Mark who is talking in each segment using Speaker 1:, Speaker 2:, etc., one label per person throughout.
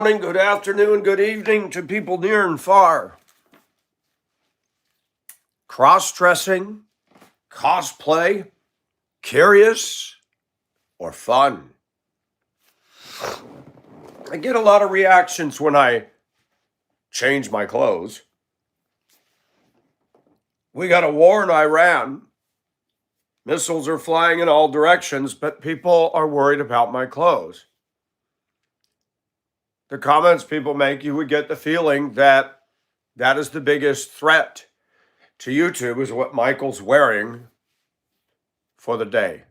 Speaker 1: Morning, good afternoon, good evening to people near and far. Cross-dressing, cosplay, curious, or fun? I get a lot of reactions when I change my clothes. We got a war in Iran. Missiles are flying in all directions, but people are worried about my clothes. The comments people make, you would get the feeling that that is the biggest threat to YouTube is what Michael's wearing for the day.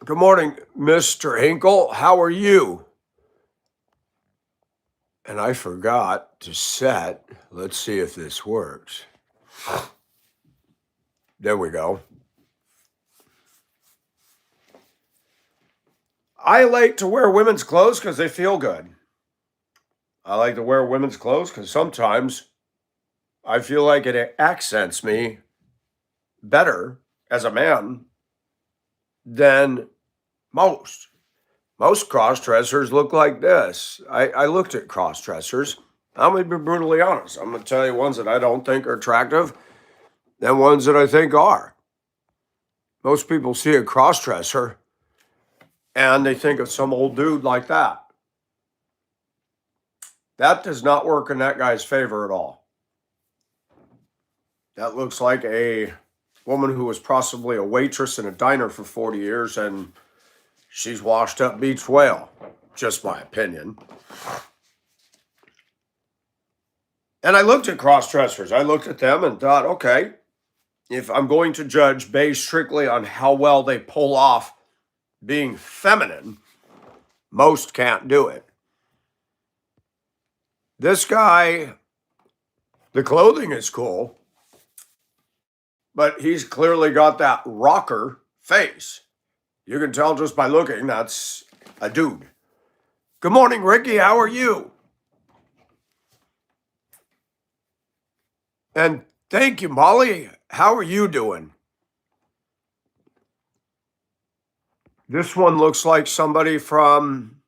Speaker 1: Good morning, Mr. Hinkle. How are you? And I forgot to set. Let's see if this works. There we go. I like to wear women's clothes because they feel good. I like to wear women's clothes because sometimes I feel like it accents me better as a man than most. Most cross-dressers look like this. I looked at cross-dressers. I'm going to be brutally honest. I'm going to tell you ones that I don't think are attractive and ones that I think are. Most people see a cross-dresser and they think of some old dude like that. That does not work in that guy's favor at all. That looks like a woman who was possibly a waitress in a diner for 40 years and she's washed up beach whale. Just my opinion. And I looked at cross-dressers. I looked at them and thought, okay, if I'm going to judge based strictly on how well they pull off being feminine, most can't do it. This guy, the clothing is cool, but he's clearly got that rocker face. You can tell just by looking, that's a dude. Good morning, Ricky. How are you? And thank you, Molly. How are you doing? This one looks like somebody from,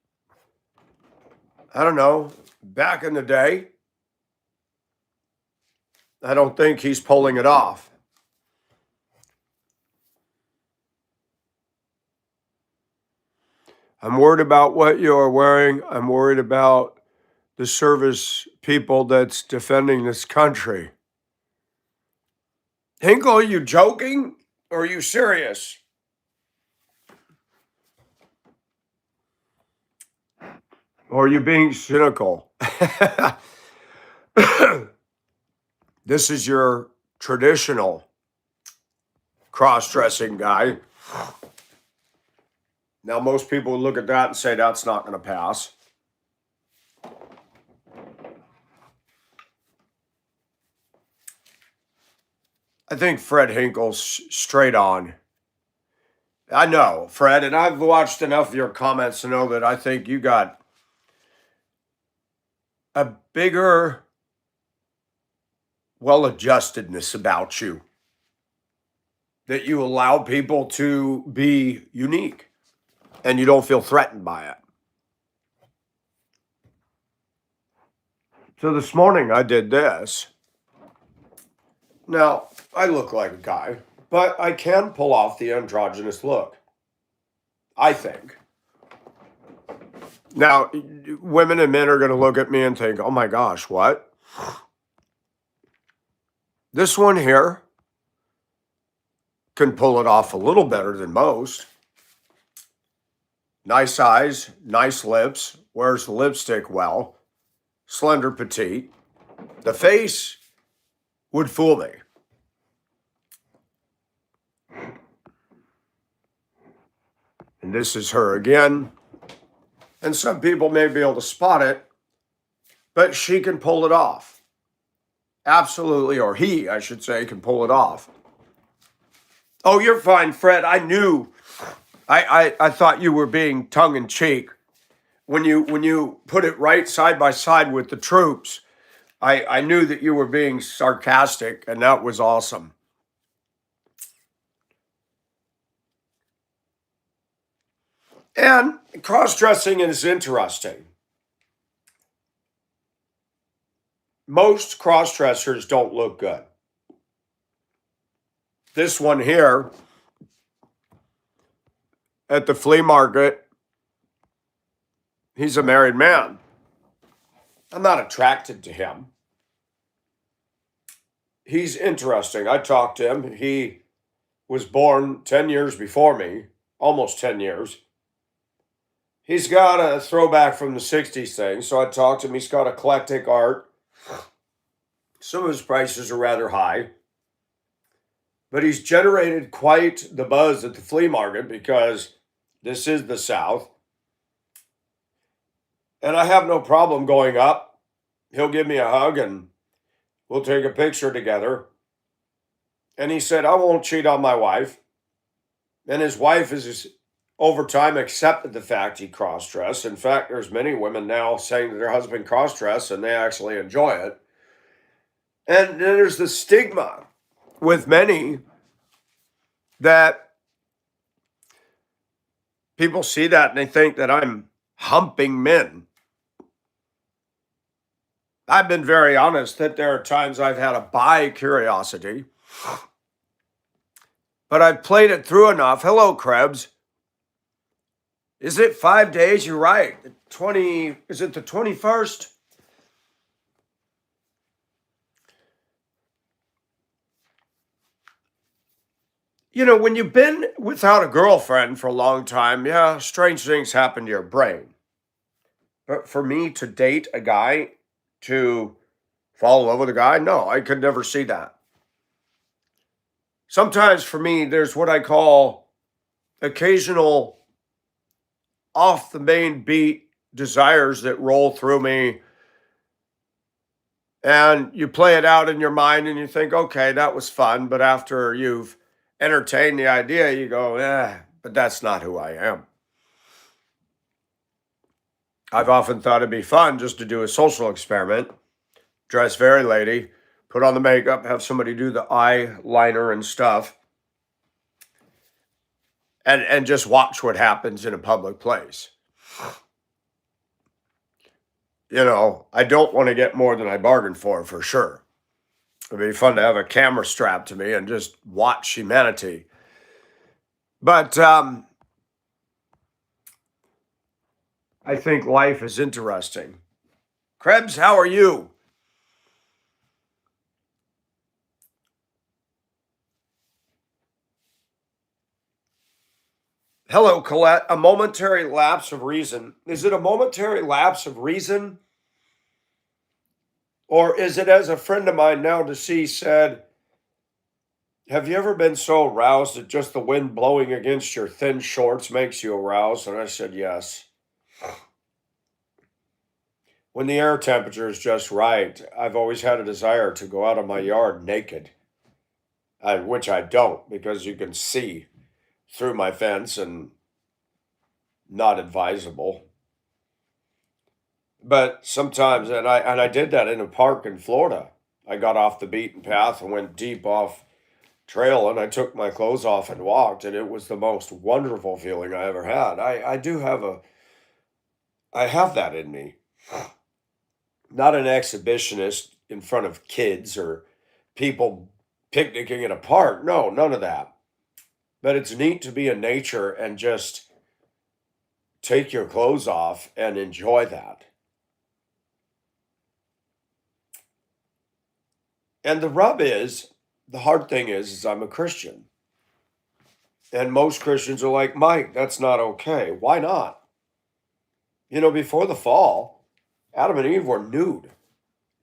Speaker 1: I don't know, back in the day. I don't think he's pulling it off. I'm worried about what you're wearing. I'm worried about the service people that's defending this country. Hinkle, are you joking or are you serious? Or are you being cynical? This is your traditional cross-dressing guy. Now, most people would look at that and say that's not going to pass. I think Fred Hinkle's straight on. I know, Fred, and I've watched enough of your comments to know that I think you got a bigger well-adjustedness about you. That you allow people to be unique and you don't feel threatened by it. So this morning I did this. Now, I look like a guy, but I can pull off the androgynous look. I think. Now, women and men are going to look at me and think, oh my gosh, what? This one here can pull it off a little better than most. Nice eyes, nice lips, wears the lipstick well, slender petite. The face would fool me. And this is her again. And some people may be able to spot it, but she can pull it off. Absolutely, or he, I should say, can pull it off. Oh, you're fine, Fred. I knew. I thought you were being tongue-in-cheek. When you put it right side by side with the troops, I knew that you were being sarcastic, and that was awesome. And cross-dressing is interesting. Most cross-dressers don't look good. This one here at the flea market, he's a married man. I'm not attracted to him. He's interesting. I talked to him. He was born 10 years before me, almost 10 years. He's got a throwback from the 60s thing. So I talked to him. He's got eclectic art. Some of his prices are rather high. But he's generated quite the buzz at the flea market because this is the South. And I have no problem going up. He'll give me a hug and we'll take a picture together. And he said, I won't cheat on my wife. And his wife has over time accepted the fact he cross-dressed. In fact, there's many women now saying that their husband cross-dressed and they actually enjoy it. And then there's the stigma with many that people see that and they think that I'm humping men. I've been very honest that there are times I've had a bi-curiosity, but I've played it through enough. Hello, Krebs. Is it 5 days? You're right. Is it the 21st? You know, when you've been without a girlfriend for a long time, yeah, strange things happen to your brain. But for me to date a guy, to fall in love with a guy, no, I could never see that. Sometimes for me, there's what I call occasional off the main beat desires that roll through me. And you play it out in your mind and you think, okay, that was fun. But after you've entertained the idea, you go, but that's not who I am. I've often thought it'd be fun just to do a social experiment, dress very lady, put on the makeup, have somebody do the eyeliner and stuff, and just watch what happens in a public place. You know, I don't want to get more than I bargained for sure. It'd be fun to have a camera strapped to me and just watch humanity. But I think life is interesting. Krebs, how are you? Hello, Colette. A momentary lapse of reason. Is it a momentary lapse of reason? Or is it, as a friend of mine now deceased said, have you ever been so aroused that just the wind blowing against your thin shorts makes you aroused? And I said, yes. When the air temperature is just right, I've always had a desire to go out of my yard naked, which I don't because you can see through my fence and not advisable. But sometimes, and I did that in a park in Florida. I got off the beaten path and went deep off trail, and I took my clothes off and walked, and it was the most wonderful feeling I ever had. I have that in me. Not an exhibitionist in front of kids or people picnicking in a park. No, none of that. But it's neat to be in nature and just take your clothes off and enjoy that. And the rub is, the hard thing is I'm a Christian. And most Christians are like, Mike, that's not okay. Why not? You know, before the fall, Adam and Eve were nude.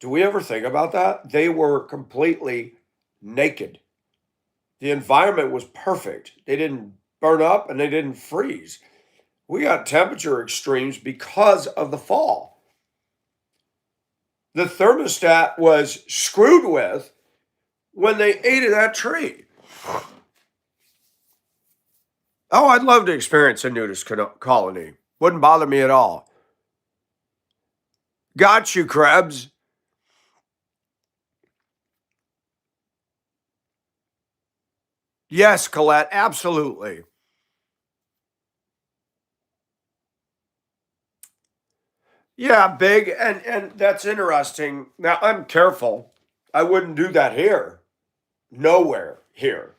Speaker 1: Do we ever think about that? They were completely naked. The environment was perfect. They didn't burn up and they didn't freeze. We got temperature extremes because of the fall. The thermostat was screwed with when they ate of that tree. Oh, I'd love to experience a nudist colony. Wouldn't bother me at all. Got you, Krebs. Yes, Colette, absolutely. Yeah, big, and that's interesting. Now I'm careful. I wouldn't do that here. Nowhere here.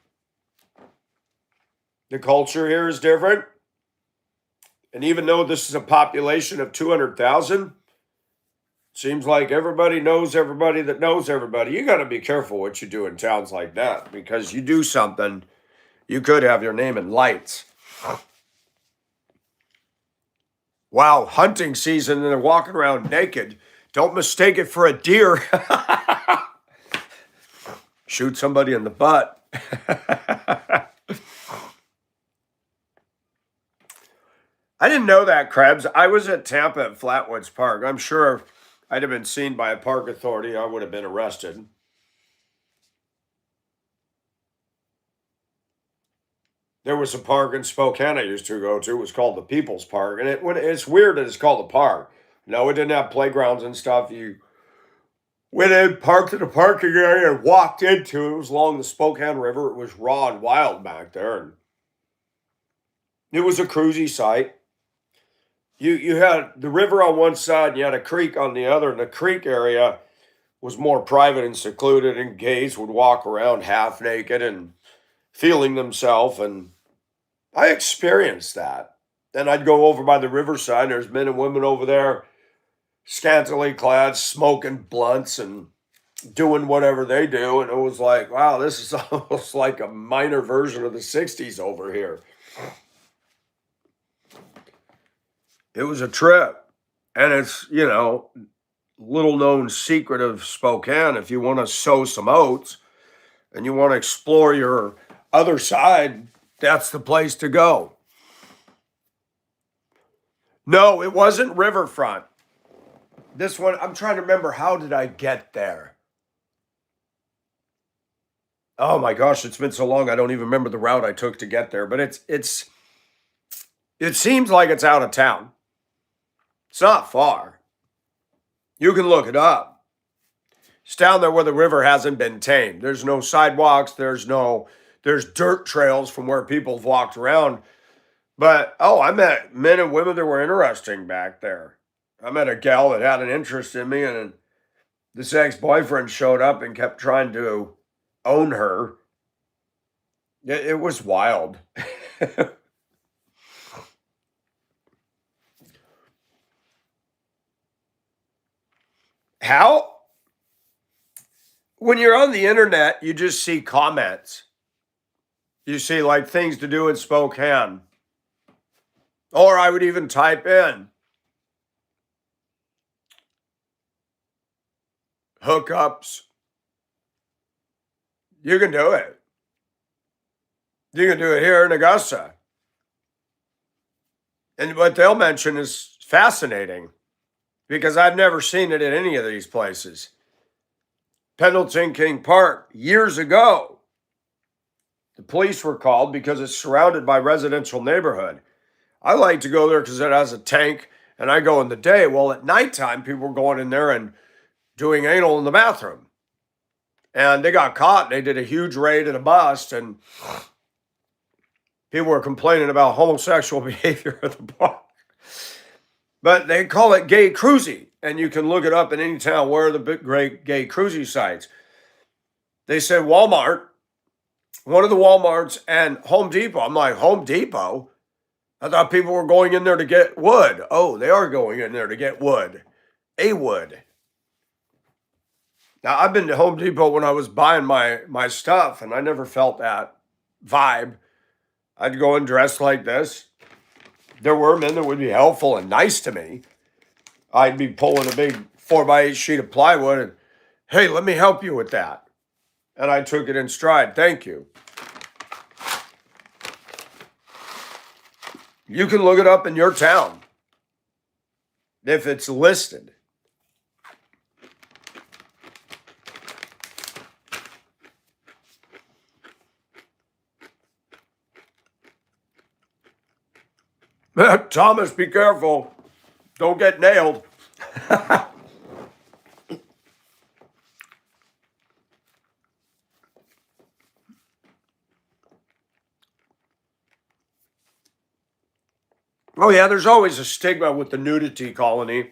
Speaker 1: The culture here is different. And even though this is a population of 200,000, seems like everybody knows everybody that knows everybody. You got to be careful what you do in towns like that because you do something, you could have your name in lights. Wow, hunting season and they're walking around naked. Don't mistake it for a deer. Shoot somebody in the butt. I didn't know that, Krebs. I was at Tampa at Flatwoods Park. I'm sure if I'd have been seen by a park authority, I would have been arrested. There was a park in Spokane I used to go to. It was called the People's Park. And it's weird that it's called a park. No, it didn't have playgrounds and stuff. You went in, parked in the parking area, and walked into it. It was along the Spokane River. It was raw and wild back there. And it was a cruisy site. You had the river on one side, and you had a creek on the other, and the creek area was more private and secluded, and gays would walk around half naked and feeling themselves. And I experienced that. Then I'd go over by the riverside, and there's men and women over there, scantily clad, smoking blunts and doing whatever they do. And it was like, wow, this is almost like a minor version of the 60s over here. It was a trip. And it's, little known secret of Spokane. If you want to sow some oats and you want to explore your other side, that's the place to go. No, it wasn't riverfront. This one, I'm trying to remember, how did I get there? Oh my gosh, it's been so long I don't even remember the route I took to get there, but it seems like it's out of town. It's not far. You can look it up. It's down there where the river hasn't been tamed. There's no sidewalks, there's dirt trails from where people have walked around. But I met men and women that were interesting back there. I met a gal that had an interest in me, and this ex-boyfriend showed up and kept trying to own her. It was wild. How? When you're on the internet, you just see comments. You see like things to do in Spokane. Or I would even type in hookups. You can do it. You can do it here in Augusta. And what they'll mention is fascinating because I've never seen it in any of these places. Pendleton King Park, years ago, the police were called because it's surrounded by residential neighborhood. I like to go there because it has a tank, and I go in the day. Well, at nighttime, people were going in there and doing anal in the bathroom. And they got caught, and they did a huge raid and a bust, and people were complaining about homosexual behavior at the park. But they call it gay cruisy, and you can look it up in any town. Where are the big great gay cruisy sites? They said Walmart, one of the Walmarts, and Home Depot. I'm like, Home Depot? I thought people were going in there to get wood. Oh, they are going in there to get wood. A wood. Now, I've been to Home Depot when I was buying my stuff, and I never felt that vibe. I'd go and dress like this. There were men that would be helpful and nice to me. I'd be pulling a big 4x8 sheet of plywood and, hey, let me help you with that. And I took it in stride. Thank you. You can look it up in your town if it's listed. Thomas, be careful. Don't get nailed. Oh, yeah, there's always a stigma with the nudity colony.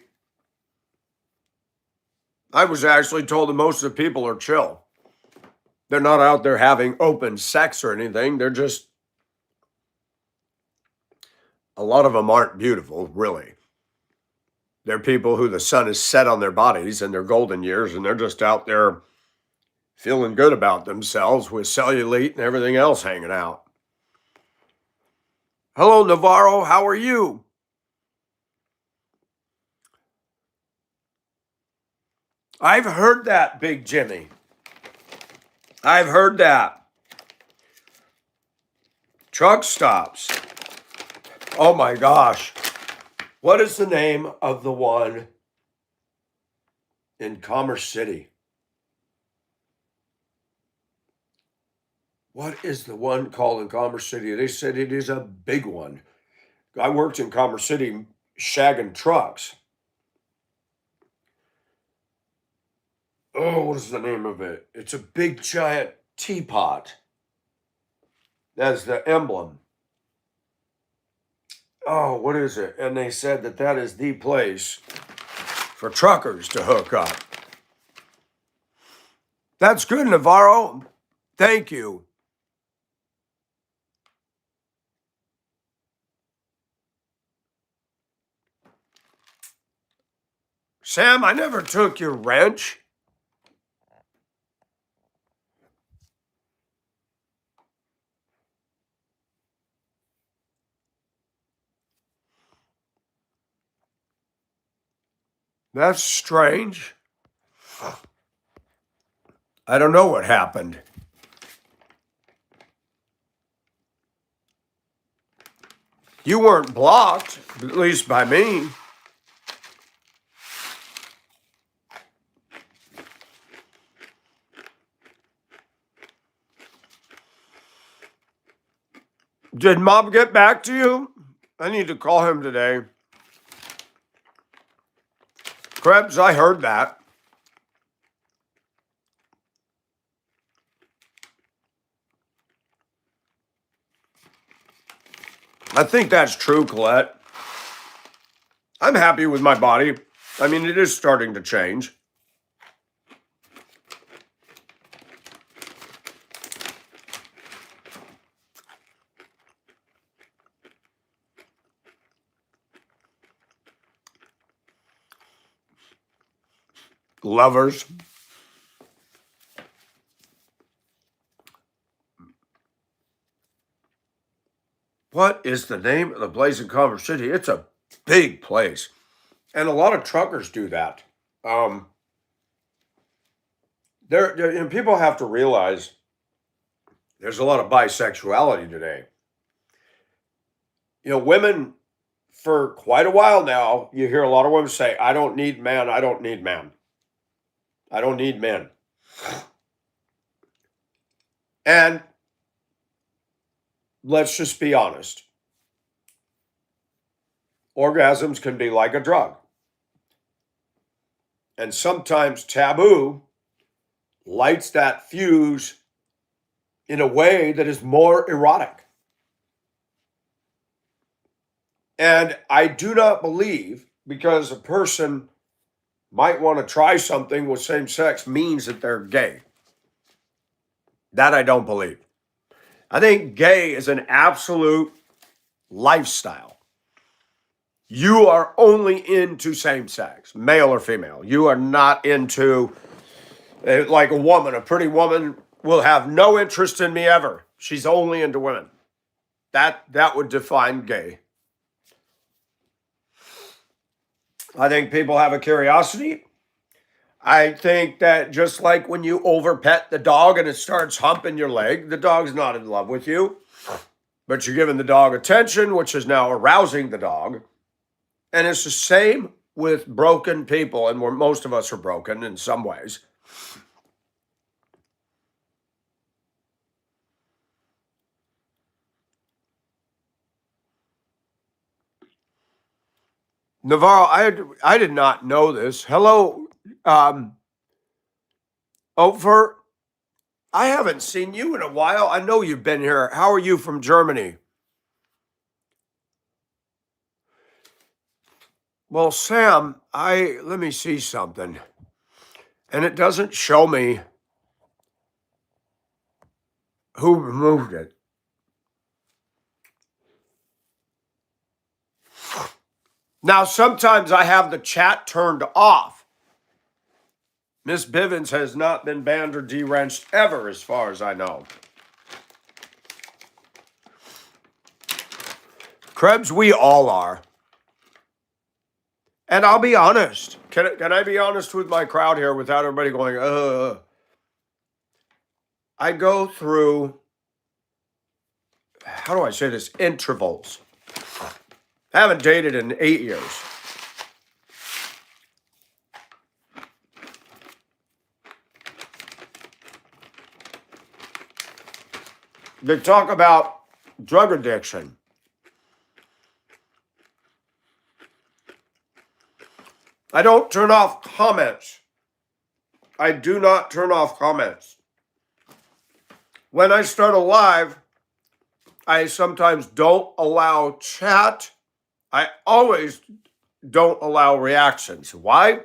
Speaker 1: I was actually told that most of the people are chill. They're not out there having open sex or anything. They're just, a lot of them aren't beautiful, really. They're people who the sun is set on their bodies in their golden years, and they're just out there feeling good about themselves with cellulite and everything else hanging out. Hello, Navarro. How are you? I've heard that, Big Jimmy. I've heard that. Truck stops. Oh my gosh. What is the name of the one in Commerce City? What is the one called in Commerce City? They said it is a big one. I worked in Commerce City shagging trucks. Oh, what is the name of it? It's a big giant teapot. That's the emblem. Oh, what is it? And they said that that is the place for truckers to hook up. That's good, Navarro. Thank you. Sam, I never took your wrench. That's strange. I don't know what happened. You weren't blocked, at least by me. Did Mom get back to you? I need to call him today. Krebs, I heard that. I think that's true, Colette. I'm happy with my body. I mean, it is starting to change. Lovers. What is the name of the place in Commerce City? It's a big place. And a lot of truckers do that. And people have to realize there's a lot of bisexuality today. You know, women, for quite a while now, you hear a lot of women say, I don't need man, I don't need man. I don't need men. And let's just be honest. Orgasms can be like a drug. And sometimes Taboo lights that fuse in a way that is more erotic. And I do not believe because a person might want to try something with same sex means that they're gay. That I don't believe. I think gay is an absolute lifestyle. You are only into same sex, male or female. You are not into, like a woman. A pretty woman will have no interest in me ever. She's only into women. That would define gay. I think people have a curiosity. I think that just like when you over pet the dog and it starts humping your leg, the dog's not in love with you, but you're giving the dog attention, which is now arousing the dog. And it's the same with broken people, and most of us are broken in some ways. Navarro, I did not know this. Hello, Ofer. I haven't seen you in a while. I know you've been here. How are you from Germany? Well, Sam, let me see something. And it doesn't show me who removed it. Now, sometimes I have the chat turned off. Miss Bivens has not been banned or de-wrenched ever, as far as I know. Krebs, we all are. And I'll be honest. Can I be honest with my crowd here without everybody going, ugh? I go through, how do I say this, intervals. I haven't dated in 8 years. They talk about drug addiction. I don't turn off comments. I do not turn off comments. When I start a live, I sometimes don't allow chat. I always don't allow reactions. Why?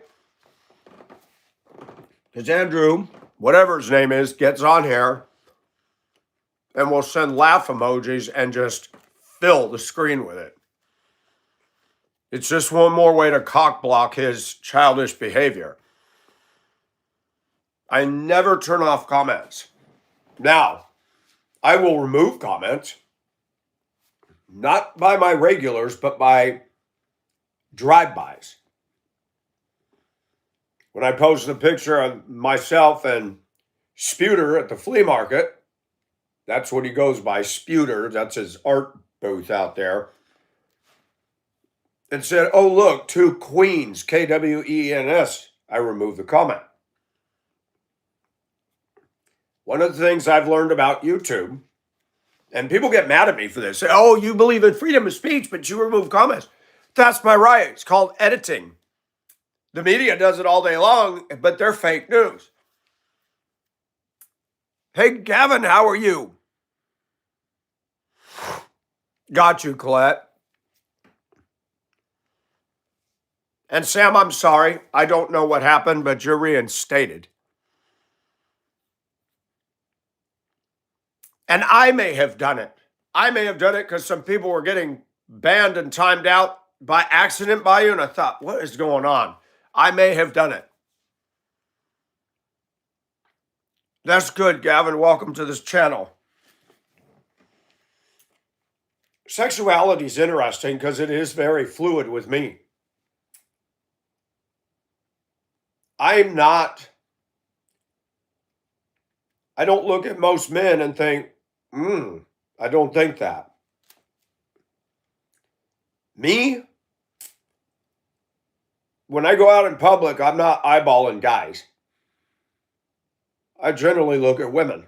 Speaker 1: Because Andrew, whatever his name is, gets on here and will send laugh emojis and just fill the screen with it. It's just one more way to cock block his childish behavior. I never turn off comments. Now, I will remove comments, not by my regulars, but by drive-bys. When I post a picture of myself and Sputer at the flea market, that's what he goes by, Sputer. That's his art booth out there. And said, oh, look, 2 queens, Kwens. I removed the comment. One of the things I've learned about YouTube, and people get mad at me for this, say, oh, you believe in freedom of speech, but you remove comments. That's my right. It's called editing. The media does it all day long, but they're fake news. Hey, Gavin, how are you? Got you, Colette. And Sam, I'm sorry. I don't know what happened, but you're reinstated. And I may have done it. I may have done it because some people were getting banned and timed out by accident by you, and I thought, what is going on? I may have done it. That's good, Gavin. Welcome to this channel. Sexuality is interesting because it is very fluid with me. I don't look at most men and think, I don't think that. Me, when I go out in public, I'm not eyeballing guys. I generally look at women.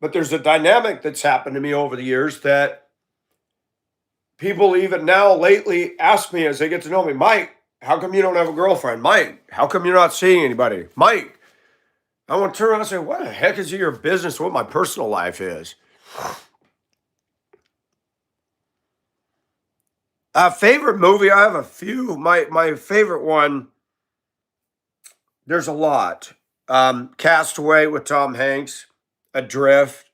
Speaker 1: But there's a dynamic that's happened to me over the years that people even now lately ask me as they get to know me, Mike, how come you don't have a girlfriend? Mike, how come you're not seeing anybody? Mike, I want to turn around and say, what the heck is your business what my personal life is? Favorite movie, I have a few. My favorite one, there's a lot. Castaway with Tom Hanks. Adrift.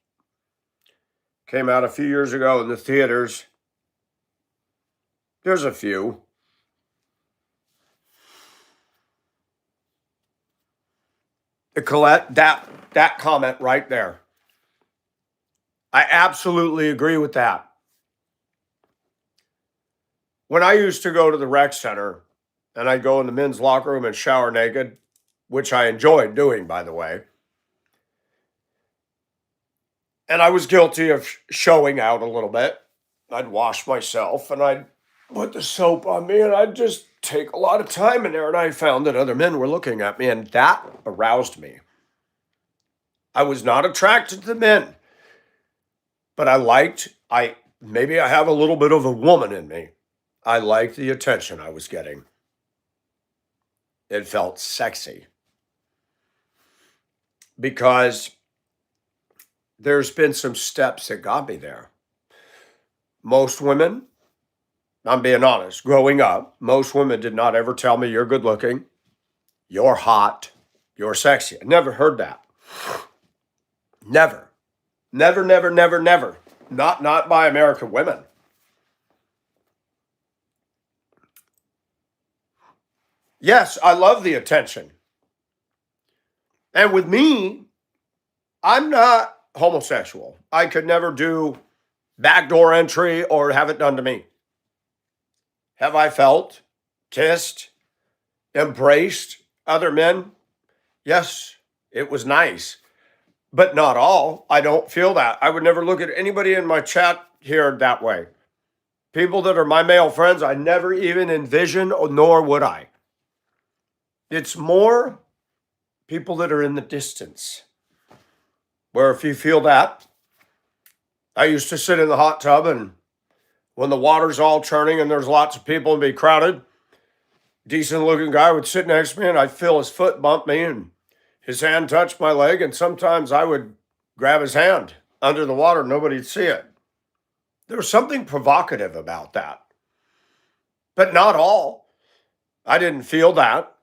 Speaker 1: Came out a few years ago in the theaters. There's a few. Colette, that comment right there. I absolutely agree with that. When I used to go to the rec center and I'd go in the men's locker room and shower naked, which I enjoyed doing, by the way, and I was guilty of showing out a little bit. I'd wash myself and I'd put the soap on me and I'd just take a lot of time in there, and I found that other men were looking at me, and that aroused me. I was not attracted to the men, but maybe I have a little bit of a woman in me. I liked the attention I was getting. It felt sexy. Because there's been some steps that got me there. Most women, I'm being honest, growing up, most women did not ever tell me you're good looking. You're hot. You're sexy. I never heard that. Never. Never, never, never, never. Not by American women. Yes, I love the attention. And with me, I'm not homosexual. I could never do backdoor entry or have it done to me. Have I felt, kissed, embraced other men? Yes, it was nice, but not all. I don't feel that. I would never look at anybody in my chat here that way. People that are my male friends, I never even envision, nor would I. It's more people that are in the distance, where if you feel that, I used to sit in the hot tub, and when the water's all churning and there's lots of people and be crowded, decent looking guy would sit next to me and I'd feel his foot bump me and his hand touch my leg. And sometimes I would grab his hand under the water. Nobody'd see it. There was something provocative about that, but not all. I didn't feel that.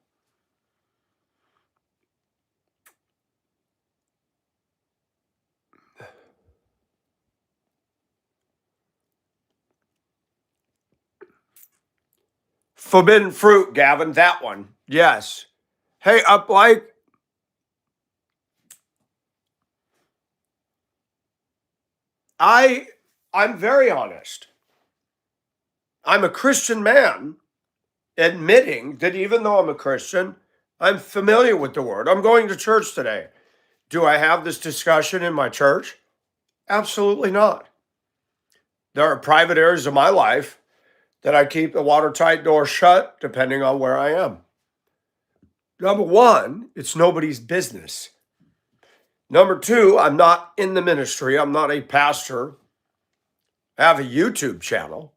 Speaker 1: Forbidden fruit, Gavin, that one. Yes. Hey, like, I'm very honest. I'm a Christian man, admitting that even though I'm a Christian, I'm familiar with the word. I'm going to church today. Do I have this discussion in my church? Absolutely not. There are private areas of my life that I keep the watertight door shut, depending on where I am. Number one, it's nobody's business. Number two, I'm not in the ministry. I'm not a pastor. I have a YouTube channel.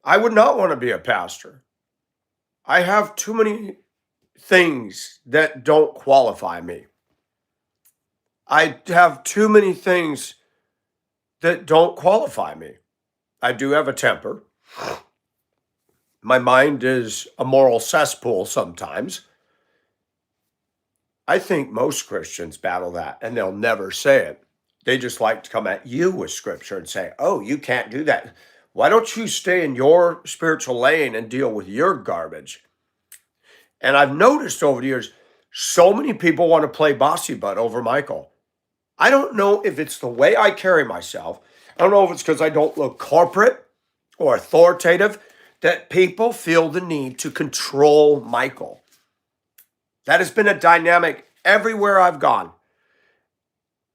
Speaker 1: I would not want to be a pastor. I have too many things that don't qualify me. I have too many things that don't qualify me. I do have a temper. My mind is a moral cesspool sometimes. I think most Christians battle that, and they'll never say it. They just like to come at you with scripture and say, oh, you can't do that. Why don't you stay in your spiritual lane and deal with your garbage? And I've noticed over the years, so many people want to play bossy butt over Michael. I don't know if it's the way I carry myself. I don't know if it's because I don't look corporate or authoritative, that people feel the need to control Michael. That has been a dynamic everywhere I've gone.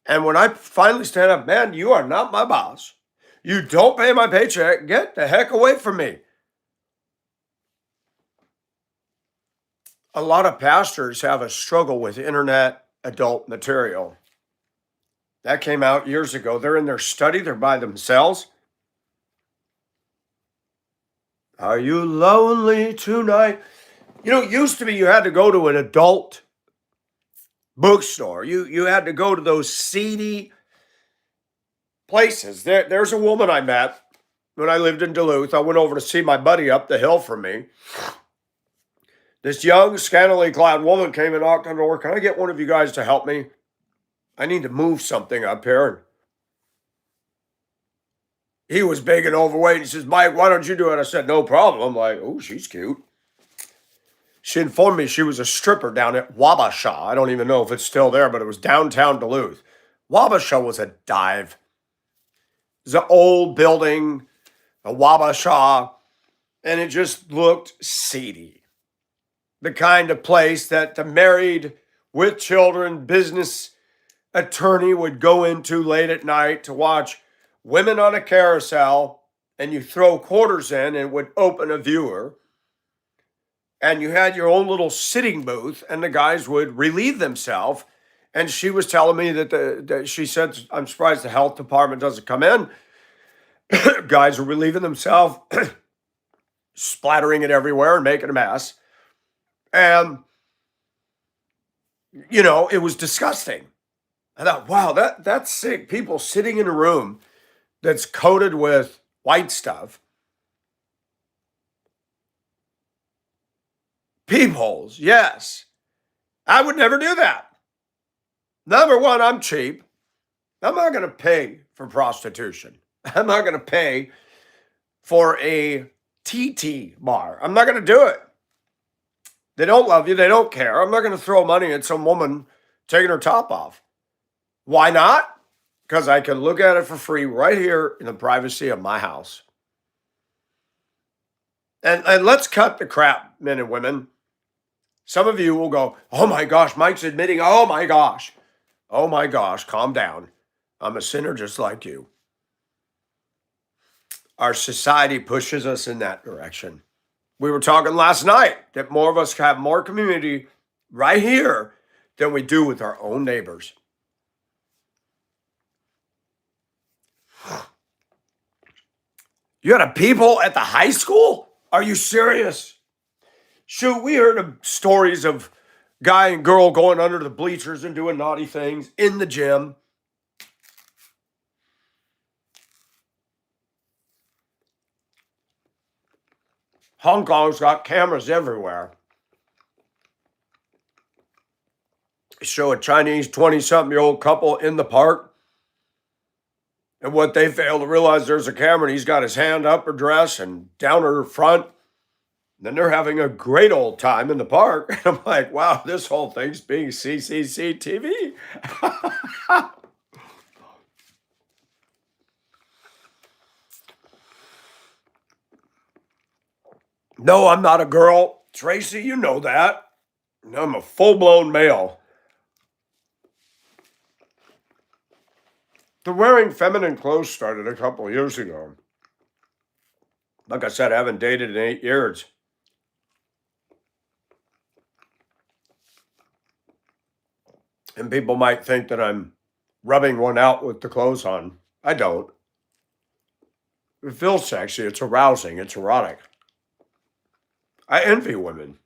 Speaker 1: And when I finally stand up, man, you are not my boss. You don't pay my paycheck. Get the heck away from me. A lot of pastors have a struggle with internet adult material. That came out years ago. They're in their study. They're by themselves. Are you lonely tonight? You know, it used to be you had to go to an adult bookstore. You had to go to those seedy places. There's a woman I met when I lived in Duluth. I went over to see my buddy up the hill from me. This young, scantily clad woman came and knocked on the door. Can I get one of you guys to help me? I need to move something up here. He was big and overweight. He says, Mike, why don't you do it? I said, no problem. I'm like, oh, she's cute. She informed me she was a stripper down at Wabasha. I don't even know if it's still there, but it was downtown Duluth. Wabasha was a dive. It was an old building, a Wabasha, and it just looked seedy. The kind of place that the married with children business attorney would go into late at night to watch women on a carousel, and you throw quarters in and it would open a viewer. And you had your own little sitting booth, and the guys would relieve themselves. And she was telling me that she said, I'm surprised the health department doesn't come in. Guys are relieving themselves, splattering it everywhere and making a mess. And, you know, it was disgusting. I thought, wow, that's sick. People sitting in a room that's coated with white stuff. Peepholes, yes. I would never do that. Number one, I'm cheap. I'm not going to pay for prostitution. I'm not going to pay for a TT bar. I'm not going to do it. They don't love you. They don't care. I'm not going to throw money at some woman taking her top off. Why not? Because I can look at it for free right here in the privacy of my house. And let's cut the crap, men and women. Some of you will go, oh my gosh, Mike's admitting, oh my gosh, calm down. I'm a sinner just like you. Our society pushes us in that direction. We were talking last night that more of us have more community right here than we do with our own neighbors. You had a people at the high school? Are you serious? Shoot, we heard of stories of guy and girl going under the bleachers and doing naughty things in the gym. Hong Kong's got cameras everywhere. Show a Chinese 20-something-year-old couple in the park. And what they fail to realize, there's a camera and he's got his hand up her dress and down her front. Then they're having a great old time in the park. And I'm like, wow, this whole thing's being CCTV. No, I'm not a girl. Tracy, you know that. I'm a full-blown male. The wearing feminine clothes started a couple of years ago. Like I said, I haven't dated in 8 years. And people might think that I'm rubbing one out with the clothes on. I don't. It feels sexy. It's arousing. It's erotic. I envy women.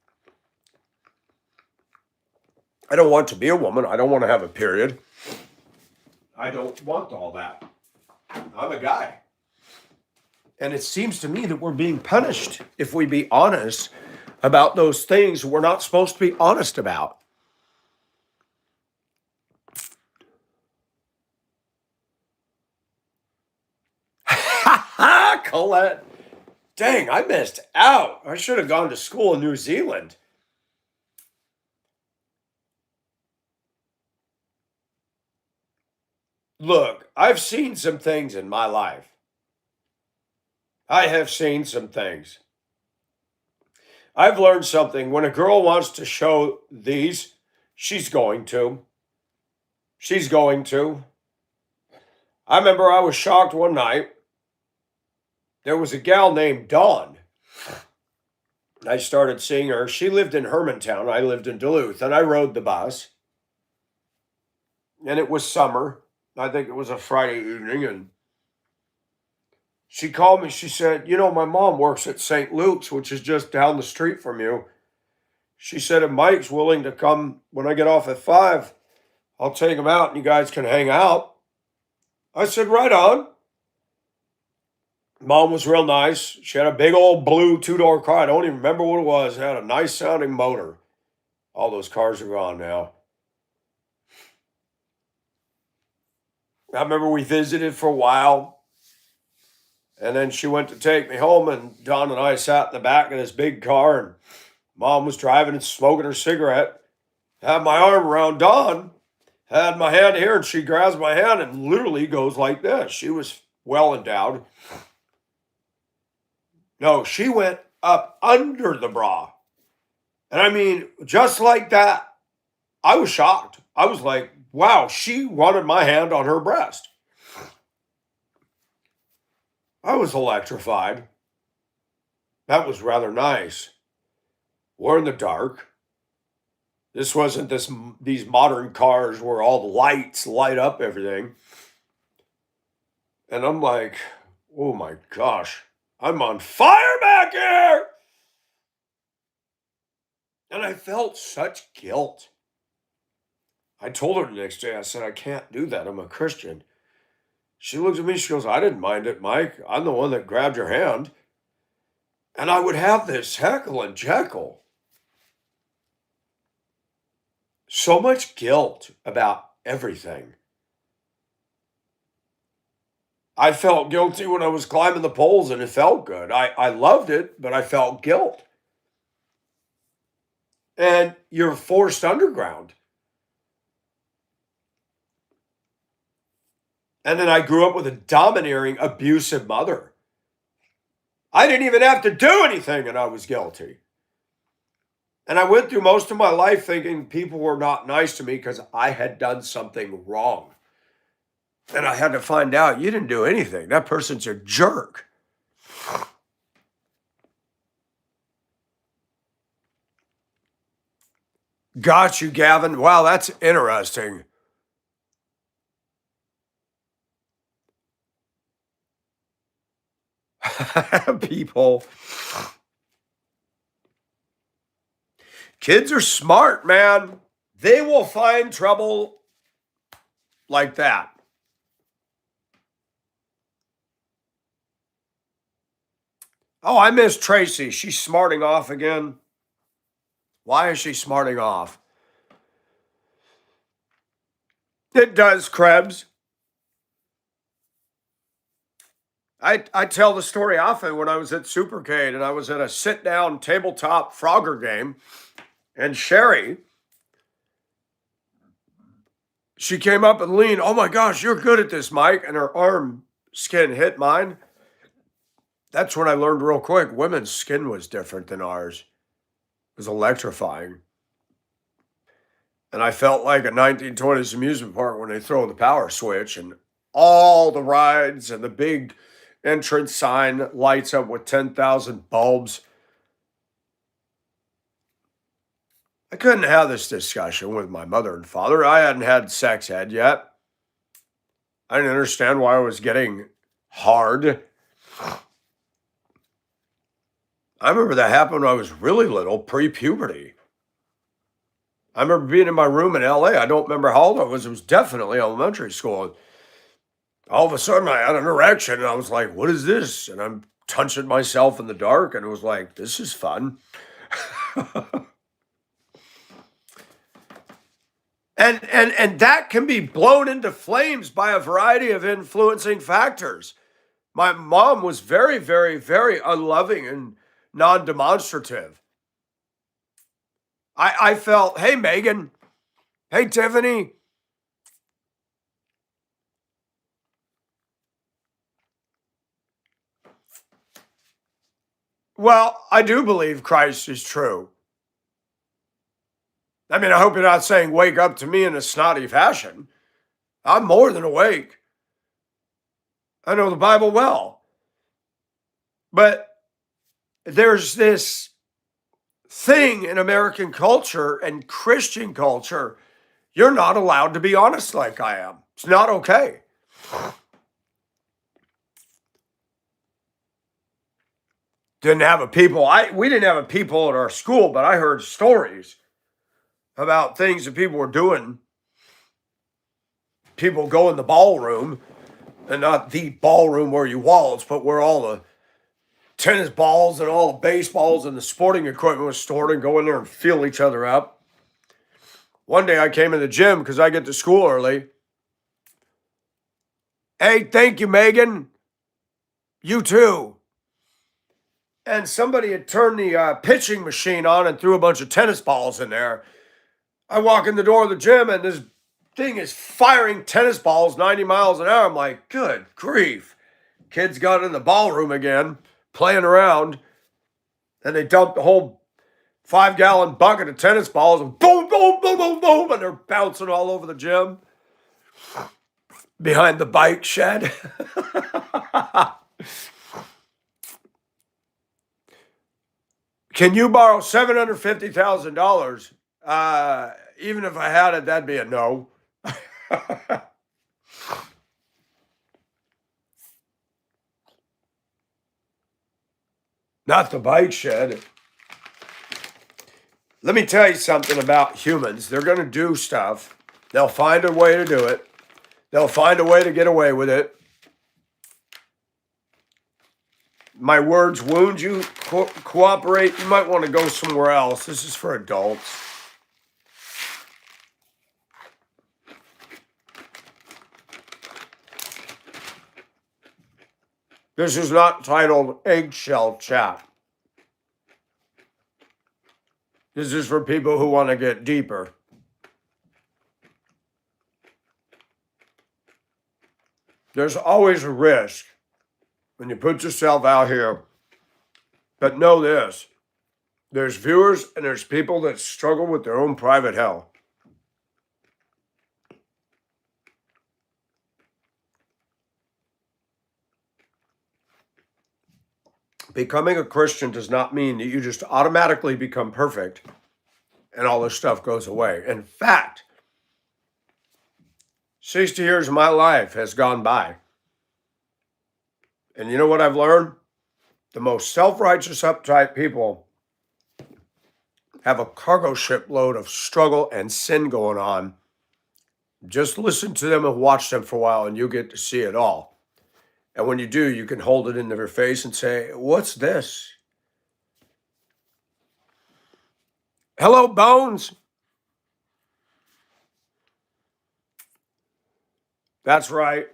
Speaker 1: I don't want to be a woman. I don't want to have a period. I don't want all that. I'm a guy. And it seems to me that we're being punished if we be honest about those things we're not supposed to be honest about. Colette. Dang, I missed out. I should have gone to school in New Zealand. Look, I've seen some things in my life. I have seen some things. I've learned something. When a girl wants to show these, she's going to. She's going to. I remember I was shocked one night. There was a gal named Dawn. I started seeing her. She lived in Hermantown. I lived in Duluth, and I rode the bus. And it was summer. I think it was a Friday evening, and she called me. She said, you know, my mom works at St. Luke's, which is just down the street from you. She said, if Mike's willing to come when I get off at 5, I'll take him out and you guys can hang out. I said, right on. Mom was real nice. She had a big old blue 2-door car. I don't even remember what it was. It had a nice sounding motor. All those cars are gone now. I remember we visited for a while. And then she went to take me home, and Don and I sat in the back of this big car, and Mom was driving and smoking her cigarette. Had my arm around Dawn, had my hand here, and she grabs my hand and literally goes like this. She was well endowed. No, she went up under the bra. And I mean, just like that, I was shocked. I was like, wow, she wanted my hand on her breast. I was electrified. That was rather nice. We're in the dark. This wasn't these modern cars where all the lights light up everything. And I'm like, oh my gosh, I'm on fire back here. And I felt such guilt. I told her the next day, I said, I can't do that. I'm a Christian. She looks at me, she goes, I didn't mind it, Mike. I'm the one that grabbed your hand. And I would have this heckle and jekyll. so much guilt about everything. I felt guilty when I was climbing the poles and it felt good. I loved it, but I felt guilt. And you're forced underground. And then I grew up with a domineering, abusive mother. I didn't even have to do anything and I was guilty. And I went through most of my life thinking people were not nice to me because I had done something wrong. And I had to find out you didn't do anything. That person's a jerk. Got you, Gavin. Wow, that's interesting. People. Kids are smart, man. They will find trouble like that. Oh, I miss Tracy. She's smarting off again. Why is she smarting off? It does, Krebs. I tell the story often when I was at Supercade and I was at a sit-down tabletop Frogger game, and Sherry, she came up and leaned, oh my gosh, you're good at this, Mike, and her arm skin hit mine. That's when I learned real quick, women's skin was different than ours. It was electrifying. And I felt like a 1920s amusement park when they throw the power switch and all the rides and the big entrance sign lights up with 10,000 bulbs. I couldn't have this discussion with my mother and father. I hadn't had sex ed yet. I didn't understand why I was getting hard. I remember that happened when I was really little, pre-puberty. I remember being in my room in LA. I don't remember how old I was. It was definitely elementary school. All of a sudden, I had an erection, and I was like, what is this? And I'm touching myself in the dark, and it was like, this is fun. And that can be blown into flames by a variety of influencing factors. My mom was very, very, very unloving and non-demonstrative. I felt, hey, Megan, hey, Tiffany. Well, I do believe Christ is true. I mean, I hope you're not saying wake up to me in a snotty fashion. I'm more than awake. I know the Bible well. But there's this thing in American culture and Christian culture. You're not allowed to be honest like I am. It's not okay. Didn't have a people. We didn't have a people at our school, but I heard stories about things that people were doing. People go in the ballroom, and not the ballroom where you waltz, but where all the tennis balls and all the baseballs and the sporting equipment was stored, and go in there and feel each other up. One day I came in the gym because I get to school early. Hey, thank you, Megan. You too. And somebody had turned the pitching machine on and threw a bunch of tennis balls in there. I walk in the door of the gym and this thing is firing tennis balls 90 miles an hour. I'm like, good grief. Kids got in the ballroom again, playing around, and they dumped the whole 5-gallon bucket of tennis balls and boom, boom, boom, boom, boom, and they're bouncing all over the gym behind the bike shed. Can you borrow $750,000? Even if I had it, that'd be a no. Not the bike shed. Let me tell you something about humans. They're going to do stuff. They'll find a way to do it. They'll find a way to get away with it. My words wound you. Cooperate. You might want to go somewhere else. This is for adults. This is not titled Eggshell Chat. This is for people who want to get deeper. There's always a risk when you put yourself out here. But know this, there's viewers and there's people that struggle with their own private hell. Becoming a Christian does not mean that you just automatically become perfect and all this stuff goes away. In fact, 60 years of my life has gone by. And you know what I've learned? The most self-righteous, uptight people have a cargo ship load of struggle and sin going on. Just listen to them and watch them for a while and you'll get to see it all. And when you do, you can hold it into their face and say, what's this? Hello, Bones. That's right.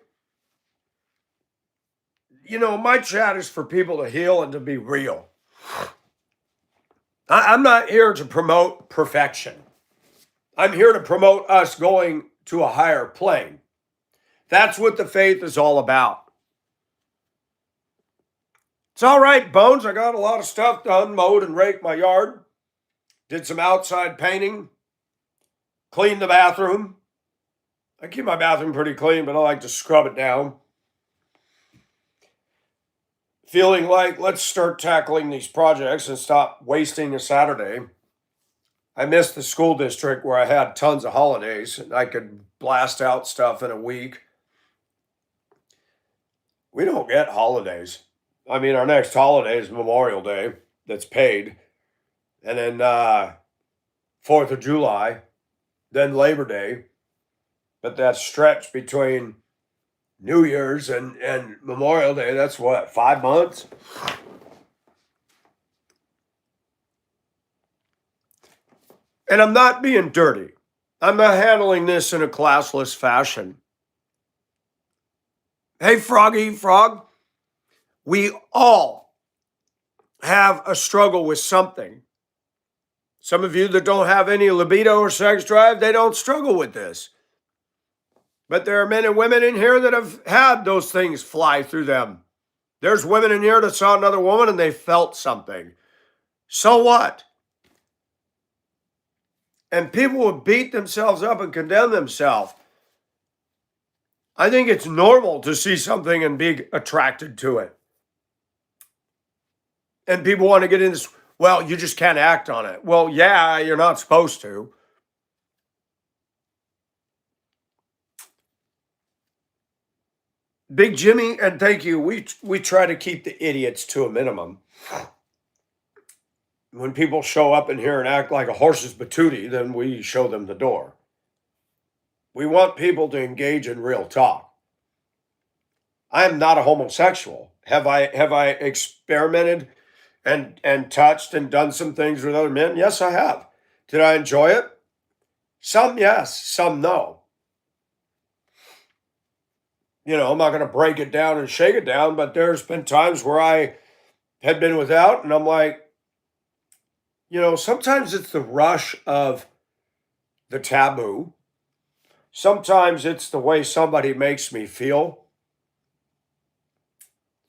Speaker 1: You know, my chat is for people to heal and to be real. I'm not here to promote perfection. I'm here to promote us going to a higher plane. That's what the faith is all about. It's all right, Bones. I got a lot of stuff done, mowed and raked my yard. Did some outside painting. Cleaned the bathroom. I keep my bathroom pretty clean, but I like to scrub it down. Feeling like let's start tackling these projects and stop wasting a Saturday. I missed the school district where I had tons of holidays and I could blast out stuff in a week. We don't get holidays. I mean, our next holiday is Memorial Day that's paid. And then 4th of July, then Labor Day. But that stretch between New Year's and Memorial Day, that's what, 5 months? And I'm not being dirty. I'm not handling this in a classless fashion. Hey, Froggy Frog, we all have a struggle with something. Some of you that don't have any libido or sex drive, they don't struggle with this. But there are men and women in here that have had those things fly through them. There's women in here that saw another woman and they felt something. So what? And people will beat themselves up and condemn themselves. I think it's normal to see something and be attracted to it. And people want to get in this, well, you just can't act on it. Well, yeah, you're not supposed to. Big Jimmy, and thank you. We try to keep the idiots to a minimum. When people show up in here and act like a horse's patootie, then we show them the door. We want people to engage in real talk. I am not a homosexual. Have I experimented and touched and done some things with other men? Yes, I have. Did I enjoy it? Some yes, some no. You know, I'm not going to break it down and shake it down, but there's been times where I had been without, and I'm like, you know, sometimes it's the rush of the taboo. Sometimes it's the way somebody makes me feel.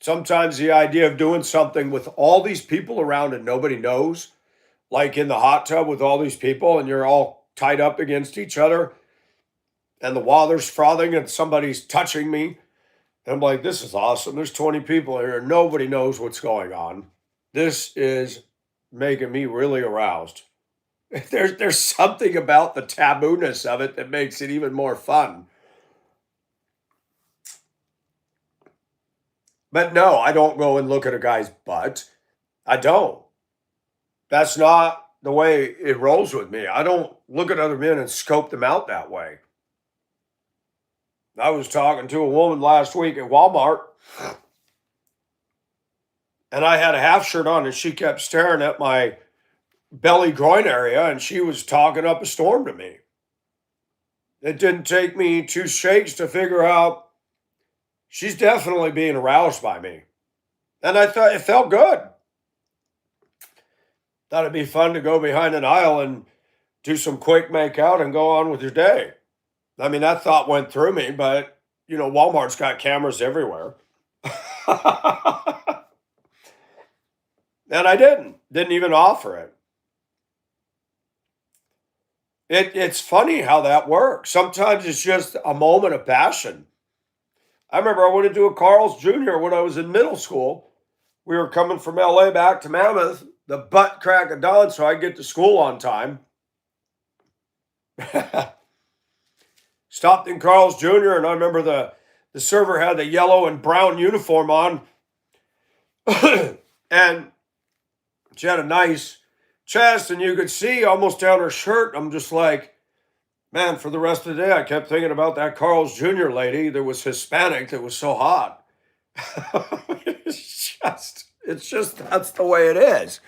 Speaker 1: Sometimes the idea of doing something with all these people around and nobody knows, like in the hot tub with all these people and you're all tied up against each other and the water's frothing and somebody's touching me. And I'm like, this is awesome. There's 20 people here and nobody knows what's going on. This is making me really aroused. There's something about the taboo-ness of it that makes it even more fun. But no, I don't go and look at a guy's butt. I don't. That's not the way it rolls with me. I don't look at other men and scope them out that way. I was talking to a woman last week at Walmart, and I had a half shirt on, and she kept staring at my belly groin area, and she was talking up a storm to me. It didn't take me 2 shakes to figure out she's definitely being aroused by me. And I thought it felt good. Thought it'd be fun to go behind an aisle and do some quick make out and go on with your day. I mean, that thought went through me, but Walmart's got cameras everywhere. And I didn't even offer it. It's funny how that works. Sometimes it's just a moment of passion. I remember I went to do a Carl's Jr. when I was in middle school. We were coming from LA back to Mammoth, the butt crack of dawn, so I get to school on time. Stopped in Carl's Jr. and I remember the server had the yellow and brown uniform on. And she had a nice chest and you could see almost down her shirt. I'm just like, man, for the rest of the day, I kept thinking about that Carl's Jr. lady that was Hispanic that was so hot. It's just, that's the way it is.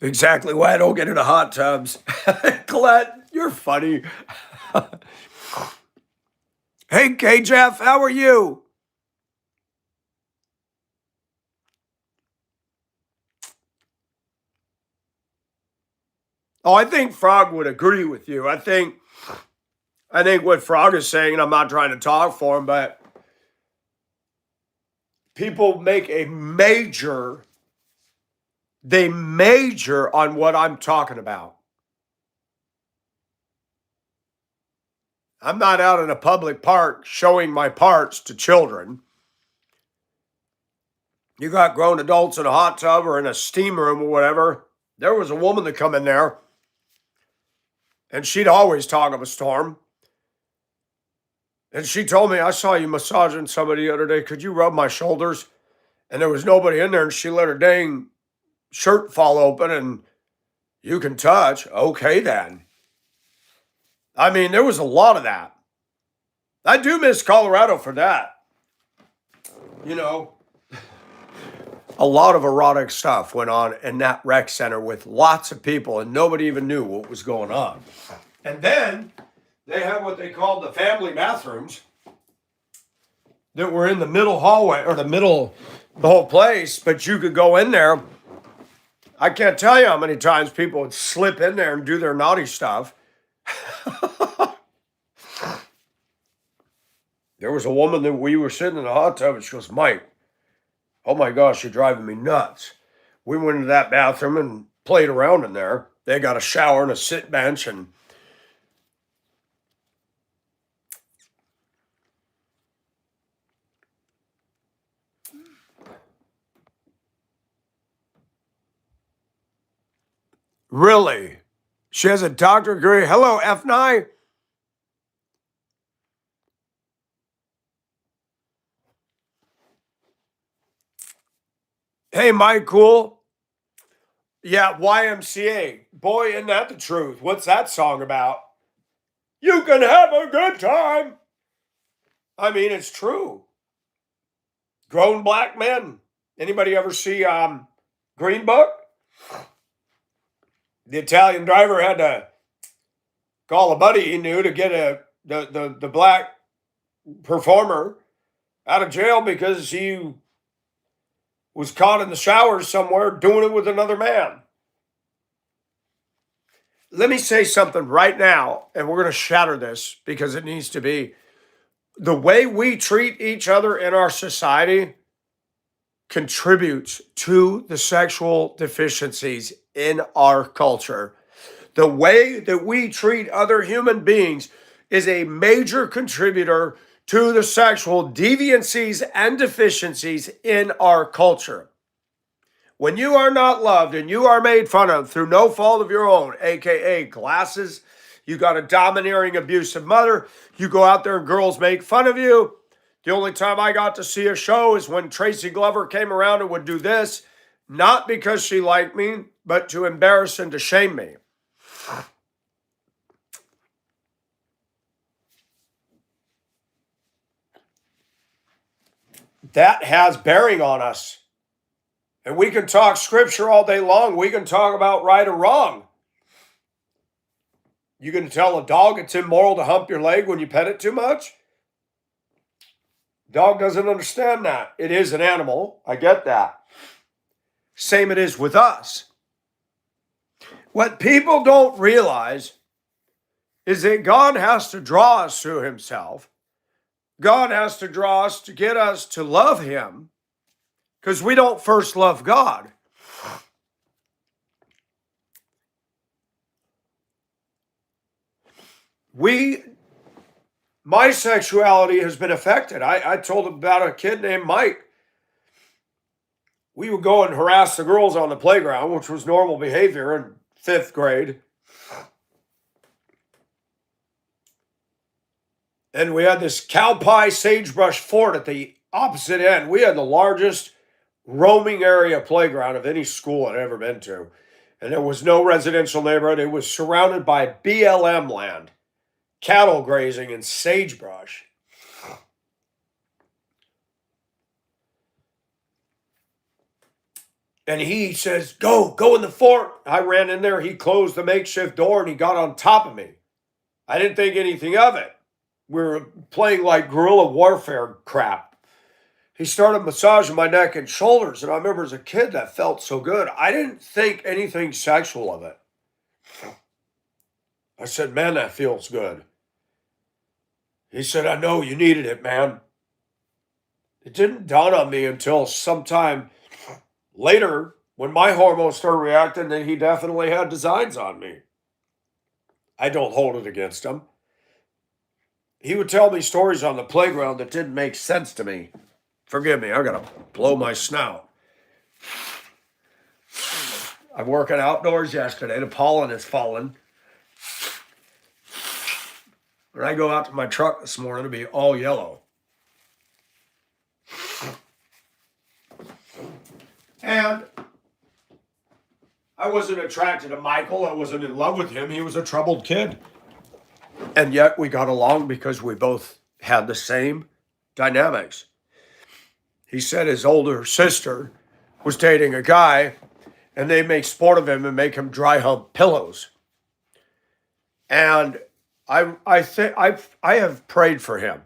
Speaker 1: Exactly why I don't get into hot tubs. Colette, you're funny. Hey, K Jeff, how are you? Oh, I think Frog would agree with you. I think what Frog is saying, and I'm not trying to talk for him, but people make they major on what I'm talking about. I'm not out in a public park showing my parts to children. You got grown adults in a hot tub or in a steam room or whatever. There was a woman that come in there, and she'd always talk of a storm. And she told me, I saw you massaging somebody the other day. Could you rub my shoulders? And there was nobody in there, and she let her dang shirt fall open, and you can touch. Okay, then. I mean, there was a lot of that. I do miss Colorado for that. A lot of erotic stuff went on in that rec center with lots of people, and nobody even knew what was going on. And then they had what they called the family bathrooms that were in the middle hallway or the whole place, but you could go in there. I can't tell you how many times people would slip in there and do their naughty stuff. There was a woman that we were sitting in a hot tub and she goes, Mike, oh my gosh, you're driving me nuts. We went into that bathroom and played around in there. They got a shower and a sit bench and really? She has a doctorate degree. Hello, F9. Hey, Mike, cool. Yeah, YMCA. Boy, isn't that the truth? What's that song about? You can have a good time. I mean, it's true. Grown black men. Anybody ever see Green Book? The Italian driver had to call a buddy he knew to get the black performer out of jail because he was caught in the shower somewhere doing it with another man. Let me say something right now, and we're going to shatter this because it needs to be. The way we treat each other in our society contributes to the sexual deficiencies in our culture. The way that we treat other human beings is a major contributor to the sexual deviancies and deficiencies in our culture. When you are not loved and you are made fun of through no fault of your own, aka glasses, you got a domineering, abusive mother, you go out there and girls make fun of you. The only time I got to see a show is when Tracy Glover came around and would do this, not because she liked me, but to embarrass and to shame me. That has bearing on us. And we can talk scripture all day long. We can talk about right or wrong. You going to tell a dog it's immoral to hump your leg when you pet it too much? Dog doesn't understand that. It is an animal. I get that. Same it is with us. What people don't realize is that God has to draw us to himself. God has to draw us to get us to love him, because we don't first love God. My sexuality has been affected. I told about a kid named Mike. We would go and harass the girls on the playground, which was normal behavior in 5th grade. And we had this cow pie sagebrush fort at the opposite end. We had the largest roaming area playground of any school I'd ever been to. And there was no residential neighborhood. It was surrounded by BLM land, cattle grazing, and sagebrush. And he says, go in the fort. I ran in there. He closed the makeshift door and he got on top of me. I didn't think anything of it. We were playing like guerrilla warfare crap. He started massaging my neck and shoulders. And I remember as a kid, that felt so good. I didn't think anything sexual of it. I said, man, that feels good. He said, I know you needed it, man. It didn't dawn on me until sometime later, when my hormones started reacting, that he definitely had designs on me. I don't hold it against him. He would tell me stories on the playground that didn't make sense to me. Forgive me, I gotta blow my snout. I'm working outdoors yesterday. The pollen is falling. When I go out to my truck this morning, it'll be all yellow. And I wasn't attracted to Michael. I wasn't in love with him. He was a troubled kid. And yet we got along because we both had the same dynamics. He said his older sister was dating a guy and they make sport of him and make him dry hump pillows. And I think I have prayed for him.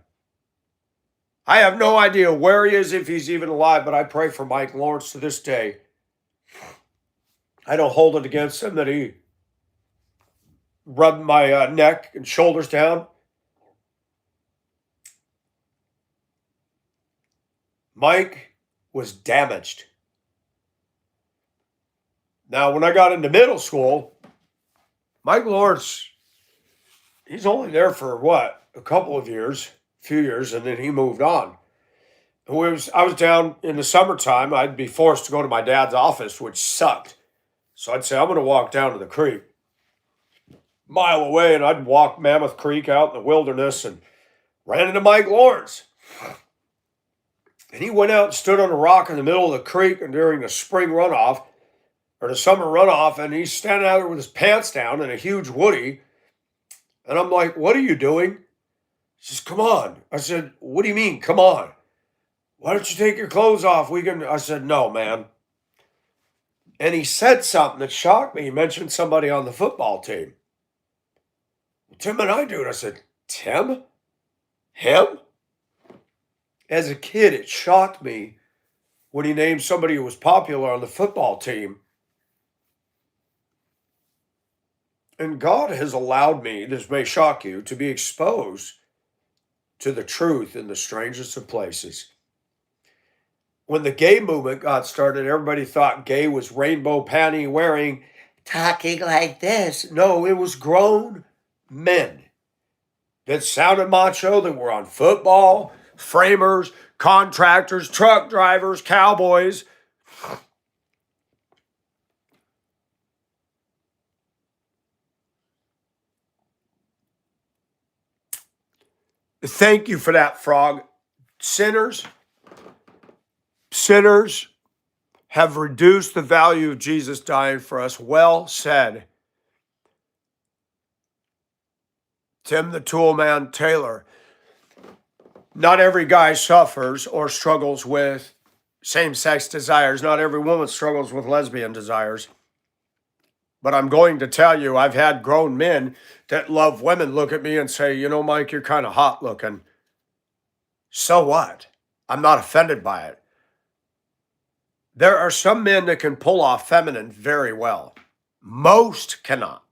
Speaker 1: I have no idea where he is, if he's even alive, but I pray for Mike Lawrence to this day. I don't hold it against him that he rubbed my neck and shoulders down. Mike was damaged. Now, when I got into middle school, Mike Lawrence, he's only there for what? A few years, and then he moved on. I was down in the summertime. I'd be forced to go to my dad's office, which sucked. So I'd say, I'm going to walk down to the creek, mile away, and I'd walk Mammoth Creek out in the wilderness and ran into Mike Lawrence. And he went out and stood on a rock in the middle of the creek and during the spring runoff, or the summer runoff, and he's standing out there with his pants down in a huge woody. And I'm like, what are you doing? He says, come on. I said, what do you mean, come on? Why don't you take your clothes off? I said, no, man. And he said something that shocked me. He mentioned somebody on the football team. Tim and I do it. I said, Tim? Him? As a kid, it shocked me when he named somebody who was popular on the football team. And God has allowed me, this may shock you, to be exposed to the truth in the strangest of places. When the gay movement got started, everybody thought gay was rainbow panty wearing, talking like this. No, it was grown men that sounded macho, that were on football, framers, contractors, truck drivers, cowboys. Thank you for that, Frog. Sinners have reduced the value of Jesus dying for us. Well said. Tim the Toolman Taylor. Not every guy suffers or struggles with same-sex desires. Not every woman struggles with lesbian desires. But I'm going to tell you, I've had grown men that love women look at me and say, you know, Mike, you're kind of hot looking. So what? I'm not offended by it. There are some men that can pull off feminine very well. Most cannot.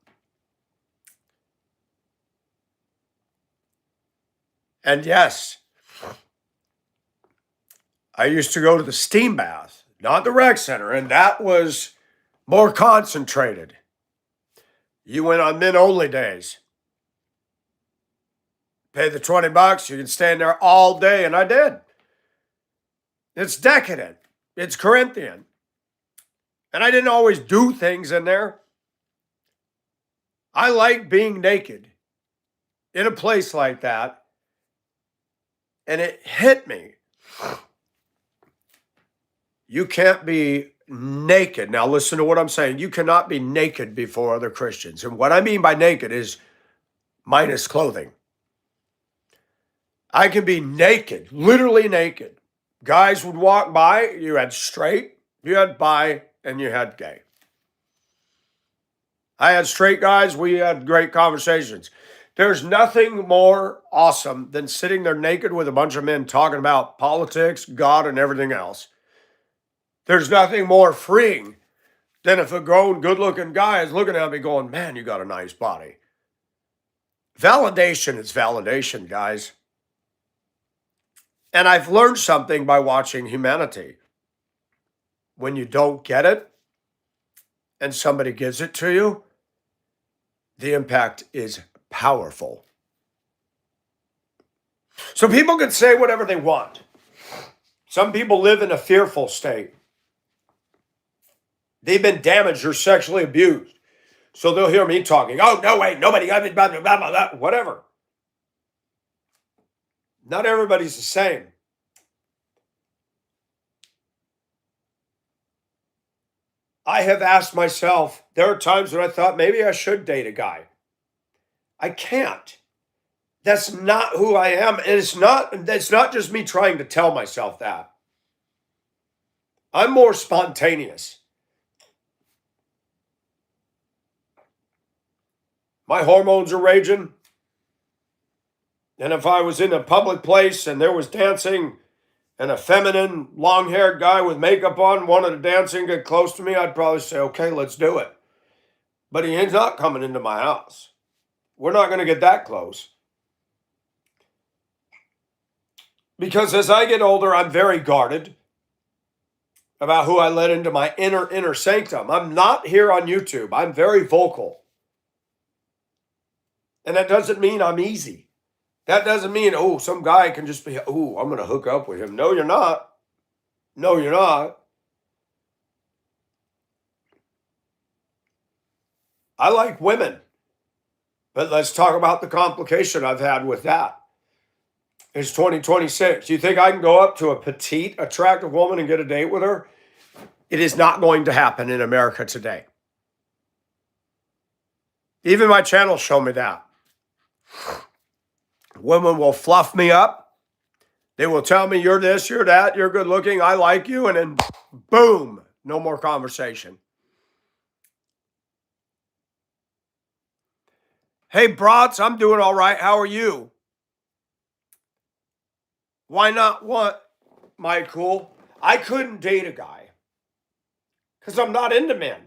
Speaker 1: And yes, I used to go to the steam bath, not the rec center, and that was more concentrated. You went on men only days. Pay the $20, you can stand there all day, and I did. It's decadent. It's Corinthian. And I didn't always do things in there. I like being naked in a place like that. And it hit me. You can't be naked. Now, listen to what I'm saying. You cannot be naked before other Christians. And what I mean by naked is minus clothing. I can be naked, literally naked. Guys would walk by. You had straight, you had bi, and you had gay. I had straight guys. We had great conversations. There's nothing more awesome than sitting there naked with a bunch of men talking about politics, God, and everything else. There's nothing more freeing than if a grown, good-looking guy is looking at me going, man, you got a nice body. Validation is validation, guys. And I've learned something by watching Humanity. When you don't get it and somebody gives it to you, the impact is powerful. So people can say whatever they want. Some people live in a fearful state. They've been damaged or sexually abused. So they'll hear me talking. Oh, no, wait, nobody, blah, blah, blah, blah, blah, whatever. Not everybody's the same. I have asked myself, there are times when I thought maybe I should date a guy. I can't. That's not who I am. And it's not just me trying to tell myself that. I'm more spontaneous. My hormones are raging. And if I was in a public place and there was dancing and a feminine, long-haired guy with makeup on wanted to dance and get close to me, I'd probably say, okay, let's do it. But he's not coming into my house. We're not going to get that close. Because as I get older, I'm very guarded about who I let into my inner sanctum. I'm not here on YouTube. I'm very vocal. And that doesn't mean I'm easy. That doesn't mean, oh, some guy can just be, oh, I'm going to hook up with him. No, you're not. No, you're not. I like women. But let's talk about the complication I've had with that. It's 2026. You think I can go up to a petite, attractive woman and get a date with her? It is not going to happen in America today. Even my channel show me that. Women will fluff me up. They will tell me you're this, you're that, you're good looking, I like you, and then boom, no more conversation. Hey, brats, I'm doing all right. How are you? Why not what, Michael? I couldn't date a guy because I'm not into men.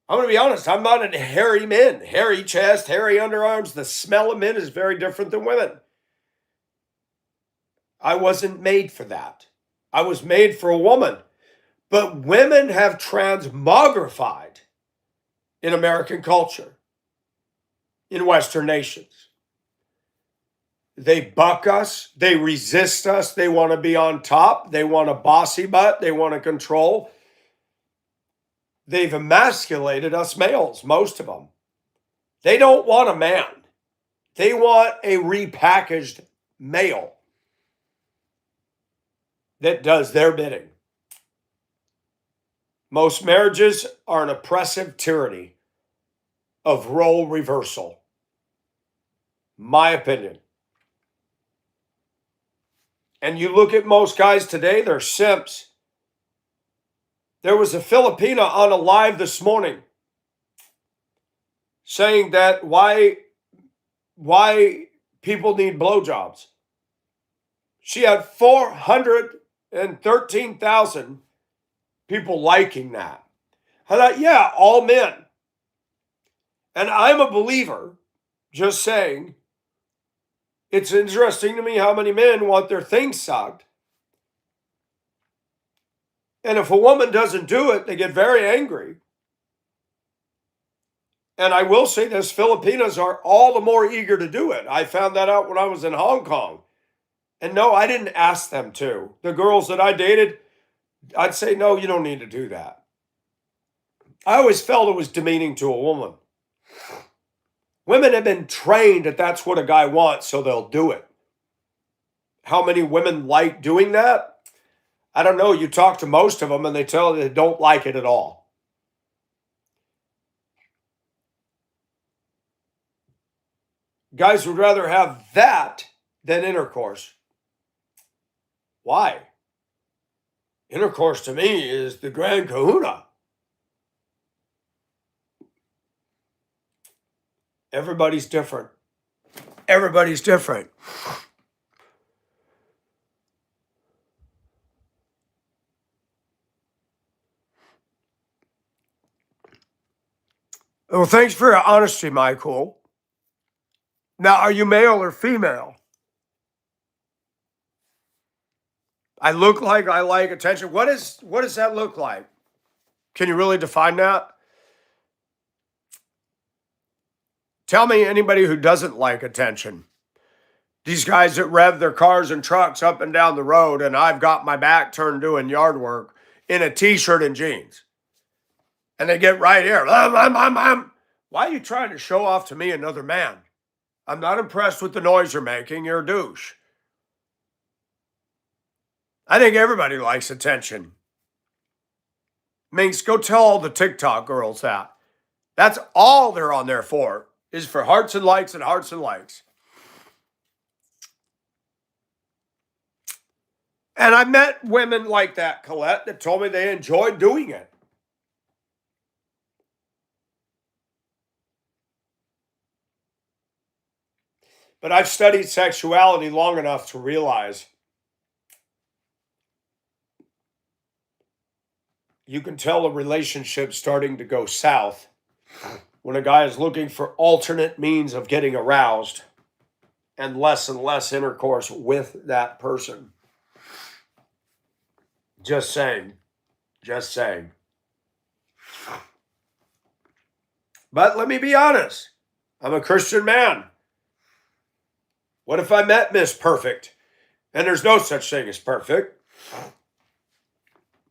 Speaker 1: I'm going to be honest. I'm not into hairy men. Hairy chest, hairy underarms. The smell of men is very different than women. I wasn't made for that. I was made for a woman. But women have transmogrified in American culture, in Western nations. They buck us. They resist us. They want to be on top. They want a bossy butt. They want to control. They've emasculated us males, most of them. They don't want a man. They want a repackaged male that does their bidding. Most marriages are an oppressive tyranny of role reversal. My opinion. And you look at most guys today, they're simps. There was a Filipina on a live this morning saying that why people need blowjobs. She had 413,000 people liking that. I thought, yeah, all men. And I'm a believer, just saying, it's interesting to me how many men want their thing sucked. And if a woman doesn't do it, they get very angry. And I will say this, Filipinas are all the more eager to do it. I found that out when I was in Hong Kong. And no, I didn't ask them to. The girls that I dated, I'd say, no, you don't need to do that. I always felt it was demeaning to a woman. Women have been trained that that's what a guy wants, so they'll do it. How many women like doing that? I don't know. You talk to most of them and they tell you they don't like it at all. Guys would rather have that than intercourse. Why? Intercourse to me is the grand kahuna. Everybody's different. Everybody's different. Well, thanks for your honesty, Michael. Now, are you male or female? I look like I like attention. What does that look like? Can you really define that? Tell me anybody who doesn't like attention. These guys that rev their cars and trucks up and down the road, and I've got my back turned doing yard work in a t-shirt and jeans. And they get right here. Why are you trying to show off to me another man? I'm not impressed with the noise you're making. You're a douche. I think everybody likes attention. Minx, go tell all the TikTok girls that. That's all they're on there for, is for hearts and likes and hearts and likes. And I met women like that, Colette, that told me they enjoyed doing it. But I've studied sexuality long enough to realize you can tell a relationship starting to go south when a guy is looking for alternate means of getting aroused and less intercourse with that person. Just saying. Just saying. But let me be honest. I'm a Christian man. What if I met Miss Perfect? And there's no such thing as perfect.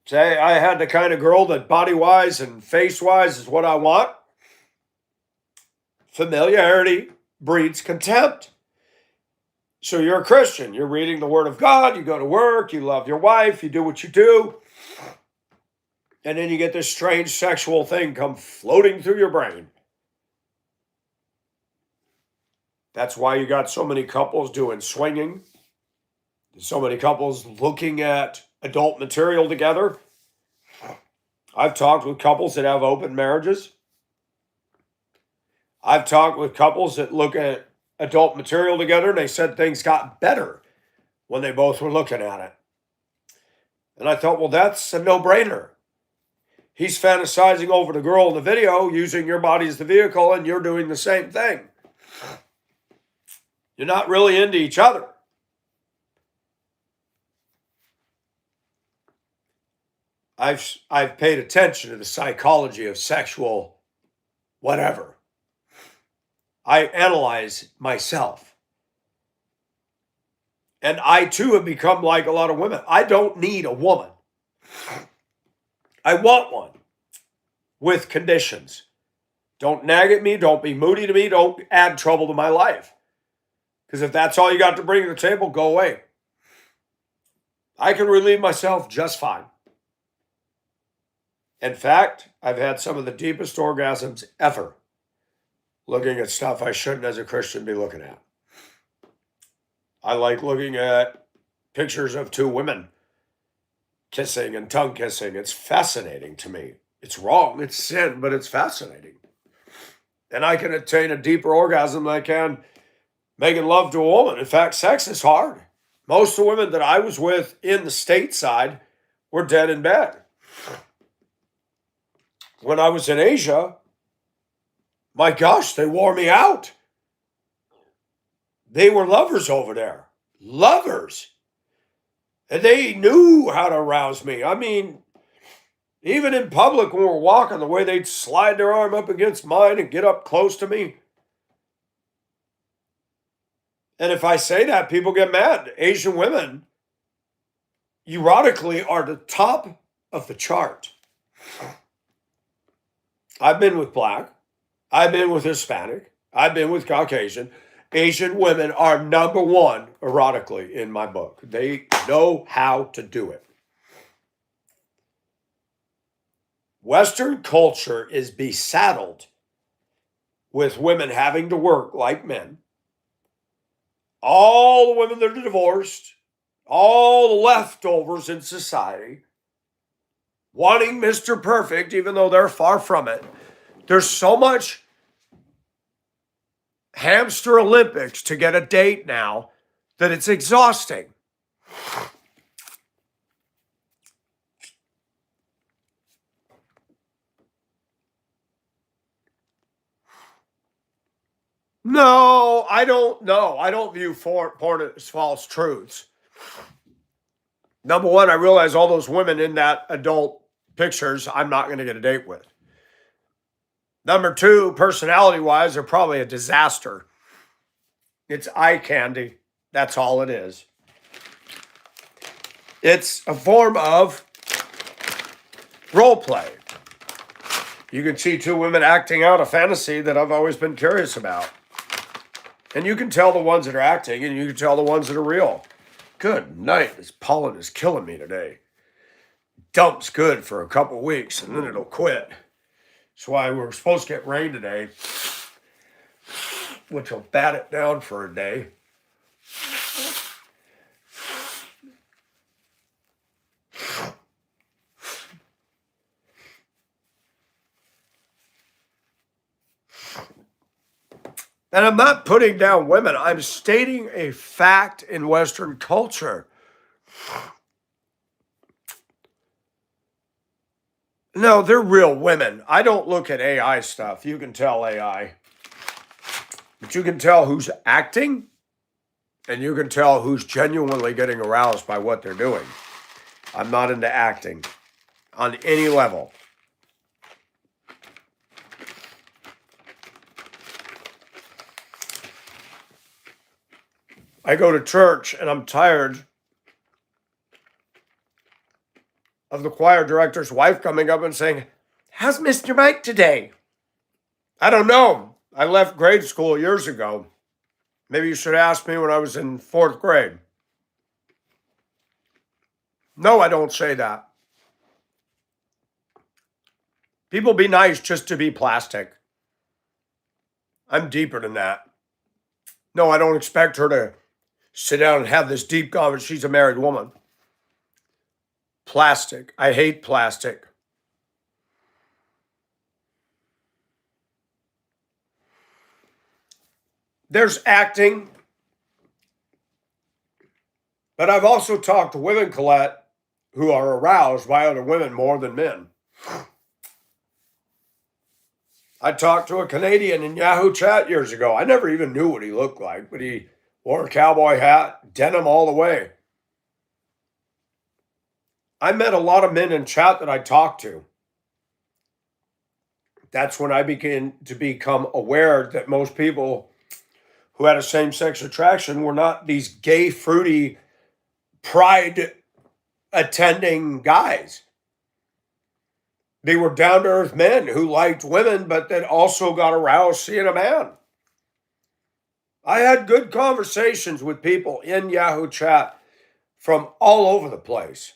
Speaker 1: Say I had the kind of girl that body-wise and face-wise is what I want. Familiarity breeds contempt. So you're a Christian. You're reading the Word of God. You go to work. You love your wife. You do what you do. And then you get this strange sexual thing come floating through your brain. That's why you got so many couples doing swinging. So many couples looking at adult material together. I've talked with couples that have open marriages. I've talked with couples that look at adult material together and they said things got better when they both were looking at it. And I thought, well, that's a no-brainer. He's fantasizing over the girl in the video, using your body as the vehicle, and you're doing the same thing. You're not really into each other. I've paid attention to the psychology of sexual whatever. I analyze myself. And I too have become like a lot of women. I don't need a woman. I want one with conditions. Don't nag at me. Don't be moody to me. Don't add trouble to my life. Because if that's all you got to bring to the table, go away. I can relieve myself just fine. In fact, I've had some of the deepest orgasms ever looking at stuff I shouldn't, as a Christian, be looking at. I like looking at pictures of two women kissing and tongue kissing. It's fascinating to me. It's wrong, it's sin, but it's fascinating. And I can attain a deeper orgasm than I can making love to a woman. In fact, sex is hard. Most of the women that I was with in the stateside were dead in bed. When I was in Asia, my gosh, they wore me out. They were lovers over there. Lovers. And they knew how to arouse me. I mean, even in public when we're walking, the way they'd slide their arm up against mine and get up close to me. And if I say that, people get mad. Asian women, erotically, are the top of the chart. I've been with Black. I've been with Hispanic. I've been with Caucasian. Asian women are number one erotically in my book. They know how to do it. Western culture is besaddled with women having to work like men. All the women that are divorced, all the leftovers in society, wanting Mr. Perfect, even though they're far from it. There's so much hamster Olympics to get a date now that it's exhausting. No, I don't know. I don't view porn as false truths. Number one, I realize all those women in that adult pictures, I'm not going to get a date with. Number two, personality-wise, they're probably a disaster. It's eye candy. That's all it is. It's a form of role play. You can see two women acting out a fantasy that I've always been curious about. And you can tell the ones that are acting and you can tell the ones that are real. Good night. This pollen is killing me today. Dump's good for a couple weeks and then it'll quit. That's why we're supposed to get rain today, which will bat it down for a day. And I'm not putting down women. I'm stating a fact in Western culture. No, they're real women. I don't look at AI stuff. You can tell AI. But you can tell who's acting, and you can tell who's genuinely getting aroused by what they're doing. I'm not into acting on any level. I go to church and I'm tired of the choir director's wife coming up and saying, "How's Mr. Mike today?" I don't know. I left grade school years ago. Maybe you should ask me when I was in 4th grade. No, I don't say that. People be nice just to be plastic. I'm deeper than that. No, I don't expect her to sit down and have this deep conversation. She's a married woman. Plastic. I hate plastic. There's acting. But I've also talked to women, Colette, who are aroused by other women more than men. I talked to a Canadian in Yahoo Chat years ago. I never even knew what he looked like, but he wore a cowboy hat, denim all the way. I met a lot of men in chat that I talked to. That's when I began to become aware that most people who had a same-sex attraction were not these gay, fruity, pride-attending guys. They were down-to-earth men who liked women, but that also got aroused seeing a man. I had good conversations with people in Yahoo Chat from all over the place.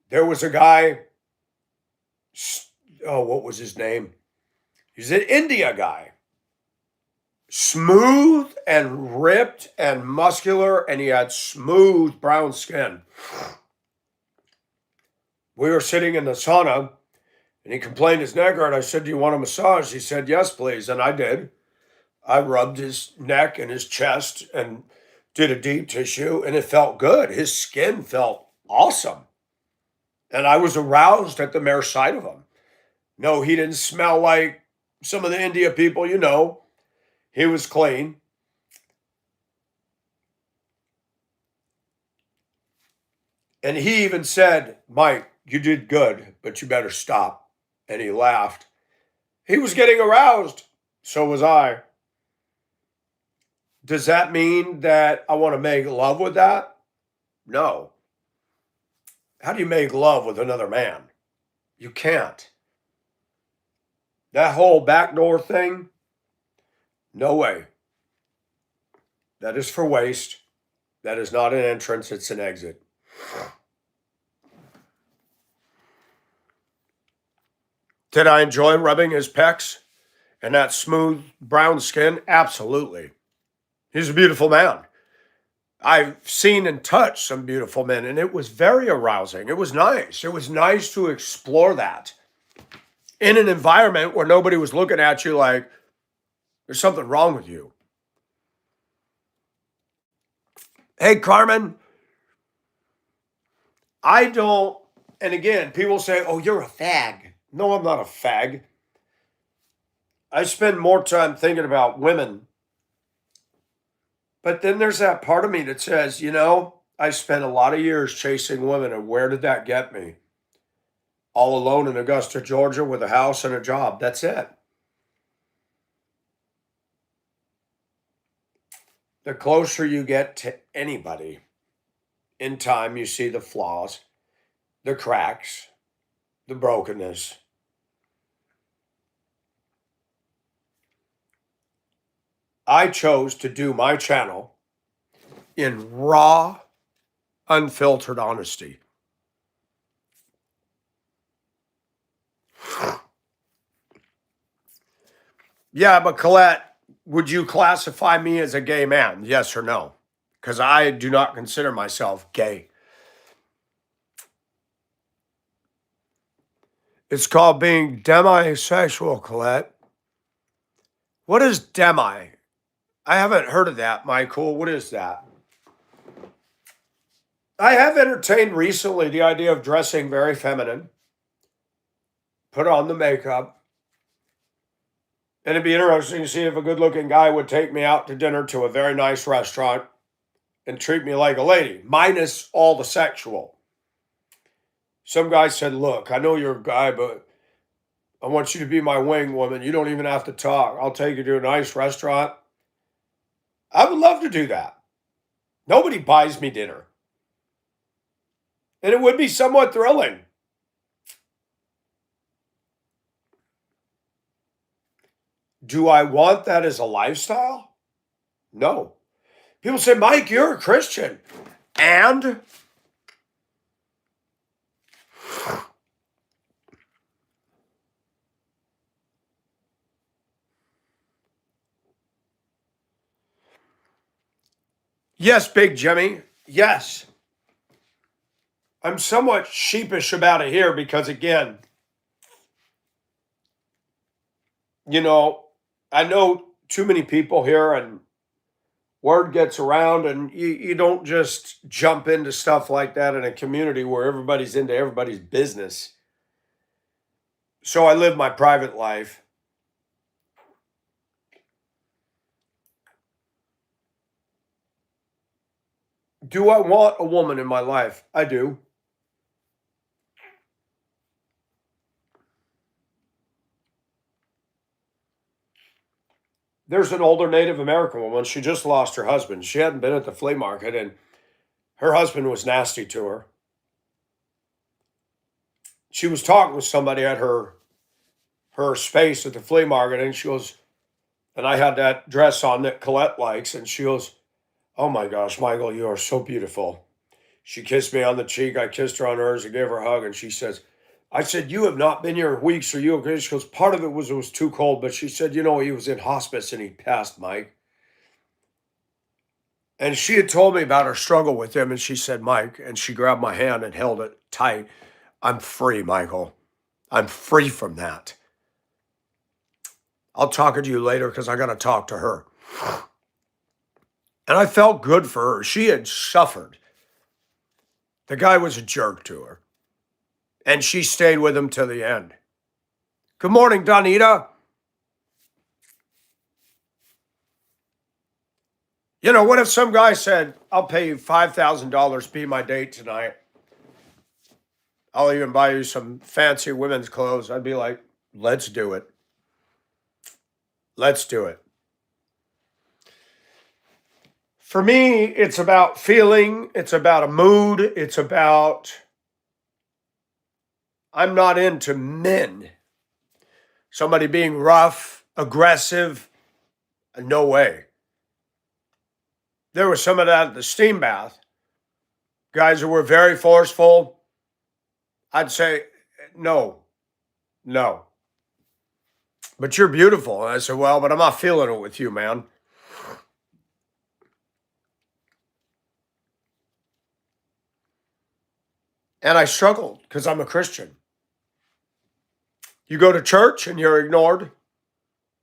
Speaker 1: There was a guy, what was his name? He's an India guy. Smooth and ripped and muscular, and he had smooth brown skin. we were sitting in the sauna and he complained his neck hurt. I said, do you want a massage? He said, yes, please. And I did. I rubbed his neck and his chest and did a deep tissue, and it felt good. His skin felt awesome. And I was aroused at the mere sight of him. No, he didn't smell like some of the India people, you know. He was clean. And he even said, Mike, you did good, but you better stop. And he laughed. He was getting aroused. So was I. Does that mean that I want to make love with that? No. How do you make love with another man? You can't. That whole backdoor thing, no way. That is for waste. That is not an entrance, it's an exit. Did I enjoy rubbing his pecs and that smooth brown skin? Absolutely. He's a beautiful man. I've seen and touched some beautiful men, and it was very arousing. It was nice. It was nice to explore that in an environment where nobody was looking at you like, there's something wrong with you. Hey, Carmen, I don't, and again, people say, oh, you're a fag. No, I'm not a fag. I spend more time thinking about women. But then there's that part of me that says, you know, I spent a lot of years chasing women, and where did that get me? All alone in Augusta, Georgia, with a house and a job. That's it. The closer you get to anybody, in time you see the flaws, the cracks, the brokenness. I chose to do my channel in raw, unfiltered honesty. Yeah, but Colette, would you classify me as a gay man? Yes or no? Because I do not consider myself gay. It's called being demisexual, Colette. What is demi? I haven't heard of that, Michael. What is that? I have entertained recently the idea of dressing very feminine, put on the makeup, and it'd be interesting to see if a good looking guy would take me out to dinner to a very nice restaurant and treat me like a lady, minus all the sexual. Some guy said, look, I know you're a guy, but I want you to be my wing woman. You don't even have to talk. I'll take you to a nice restaurant. I would love to do that. Nobody buys me dinner. And it would be somewhat thrilling. Do I want that as a lifestyle? No. People say, Mike, you're a Christian. And yes, Big Jimmy. Yes. I'm somewhat sheepish about it here because, again, you know, I know too many people here and word gets around, and you don't just jump into stuff like that in a community where everybody's into everybody's business. So I live my private life. Do I want a woman in my life? I do. There's an older Native American woman. She just lost her husband. She hadn't been at the flea market, and her husband was nasty to her. She was talking with somebody at her space at the flea market, and she goes, and I had that dress on that Colette likes, and she goes, oh my gosh, Michael, you are so beautiful. She kissed me on the cheek. I kissed her on hers. I gave her a hug, and she says, I said, you have not been here in weeks. Are you okay? She goes, part of it was too cold, but she said, you know, he was in hospice and he passed, Mike. And she had told me about her struggle with him, and she said, Mike, and she grabbed my hand and held it tight. I'm free, Michael. I'm free from that. I'll talk to you later because I got to talk to her. And I felt good for her. She had suffered. The guy was a jerk to her. And she stayed with him to the end. Good morning, Donita. You know, what if some guy said, I'll pay you $5,000, be my date tonight. I'll even buy you some fancy women's clothes. I'd be like, let's do it. Let's do it. For me, it's about feeling. It's about a mood. It's about, I'm not into men. Somebody being rough, aggressive, no way. There was some of that at the steam bath. Guys who were very forceful. I'd say, no. But you're beautiful. And I said, well, but I'm not feeling it with you, man. And I struggled because I'm a Christian. You go to church and you're ignored.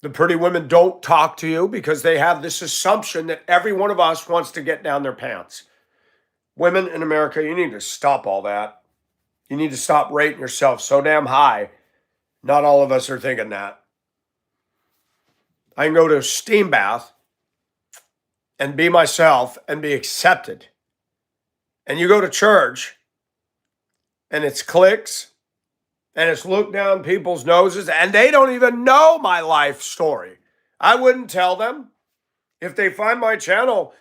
Speaker 1: The pretty women don't talk to you because they have this assumption that every one of us wants to get down their pants. Women in America, you need to stop all that. You need to stop rating yourself so damn high. Not all of us are thinking that. I can go to a steam bath and be myself and be accepted. And you go to church and it's cliques and it's look down people's noses and they don't even know my life story. I wouldn't tell them. If they find my channel,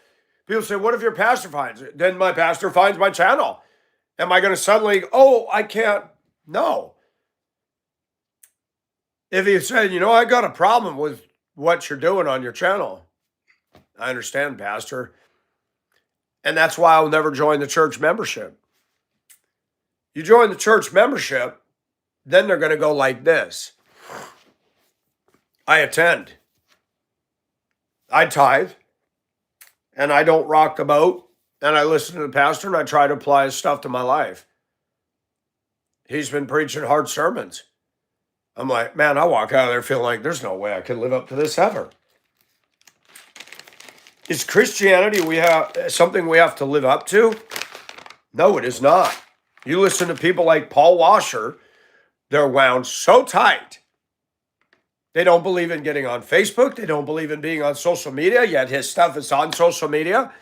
Speaker 1: people say, what if your pastor finds it? Then my pastor finds my channel. Am I going to suddenly, I can't? No. If he said, I got a problem with what you're doing on your channel. I understand, Pastor. And that's why I'll never join the church membership. You join the church membership, then they're going to go like this. I attend. I tithe. And I don't rock the boat. And I listen to the pastor and I try to apply his stuff to my life. He's been preaching hard sermons. I'm like, man, I walk out of there feeling like there's no way I can live up to this ever. Is Christianity something we have to live up to? No, it is not. You listen to people like Paul Washer, they're wound so tight. They don't believe in getting on Facebook. They don't believe in being on social media, yet his stuff is on social media.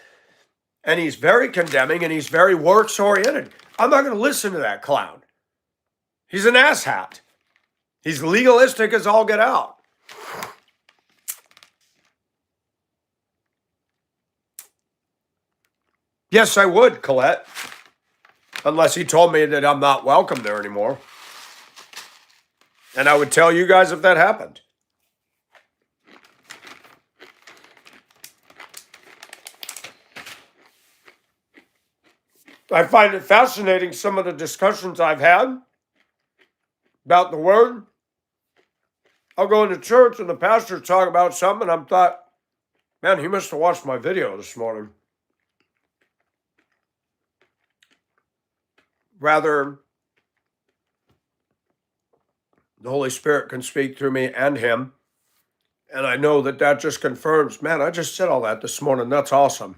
Speaker 1: And he's very condemning and he's very works-oriented. I'm not going to listen to that clown. He's an asshat. He's legalistic as all get out. Yes, I would, Colette. Unless he told me that I'm not welcome there anymore. And I would tell you guys if that happened. I find it fascinating, some of the discussions I've had about the word. I'll go into church and the pastor talk about something and I'm thought, man, he must have watched my video this morning. Rather, the Holy Spirit can speak through me and him. And I know that just confirms, man, I just said all that this morning. That's awesome.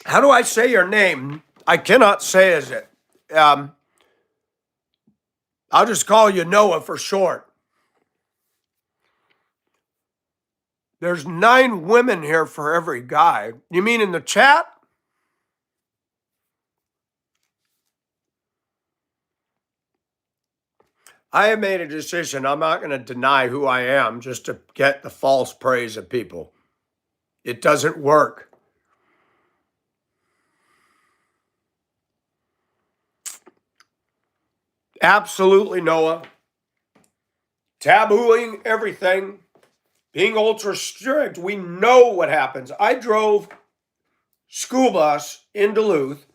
Speaker 1: How do I say your name? I cannot say it. I'll just call you Noah for short. There's 9 women here for every guy. You mean in the chat? I have made a decision. I'm not going to deny who I am just to get the false praise of people. It doesn't work. Absolutely, Noah. Tabooing everything. Being ultra strict. We know what happens. I drove school bus in Duluth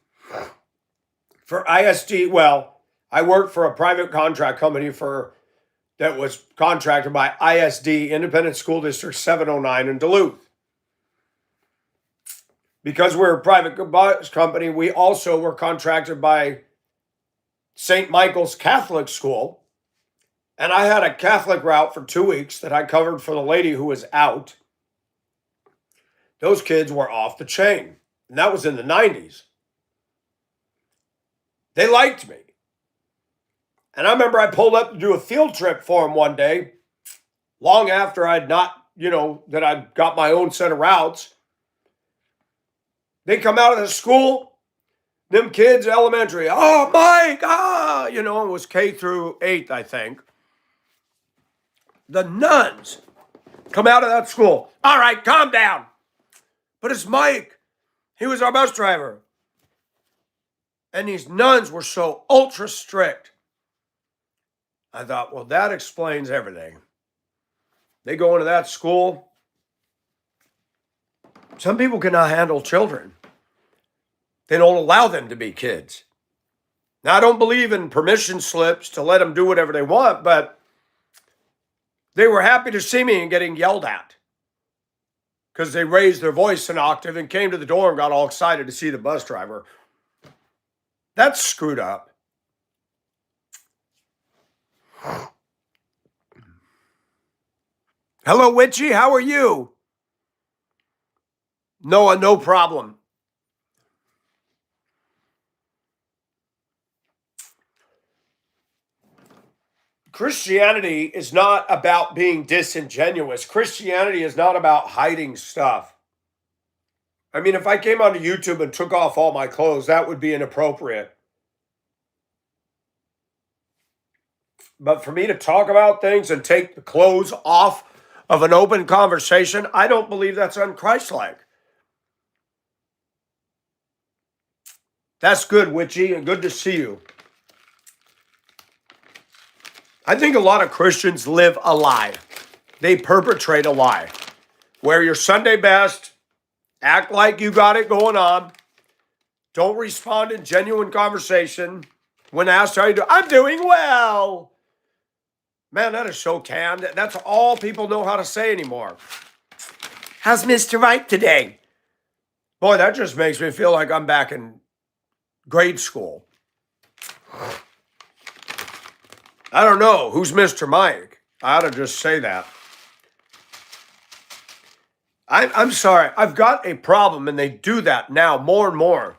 Speaker 1: for ISD. Well, I worked for a private contract company that was contracted by ISD, Independent School District 709 in Duluth. Because we're a private bus company, we also were contracted by St. Michael's Catholic School. And I had a Catholic route for 2 weeks that I covered for the lady who was out. Those kids were off the chain. And that was in the 90s. They liked me. And I remember I pulled up to do a field trip for them one day, long after I'd not, that I'd got my own set of routes. They come out of the school, them kids, elementary, oh, Mike, it was K through 8th, I think. The nuns come out of that school. All right, calm down. But it's Mike. He was our bus driver. And these nuns were so ultra strict. I thought, well, that explains everything. They go into that school. Some people cannot handle children. They don't allow them to be kids. Now, I don't believe in permission slips to let them do whatever they want, but they were happy to see me and getting yelled at because they raised their voice an octave and came to the door and got all excited to see the bus driver. That's screwed up. Hello, Witchy. How are you? Noah, no problem. Christianity is not about being disingenuous. Christianity is not about hiding stuff. I mean, if I came onto YouTube and took off all my clothes, that would be inappropriate. But for me to talk about things and take the clothes off of an open conversation, I don't believe that's unchristlike. That's good, Witchy, and good to see you. I think a lot of Christians live a lie. They perpetrate a lie. Wear your Sunday best, act like you got it going on, don't respond in genuine conversation. When asked how you do, I'm doing well. Man, that is so canned. That's all people know how to say anymore. How's Mr. Right today? Boy, that just makes me feel like I'm back in grade school. I don't know. Who's Mr. Mike? I ought to just say that. I'm sorry. I've got a problem, and they do that now more and more.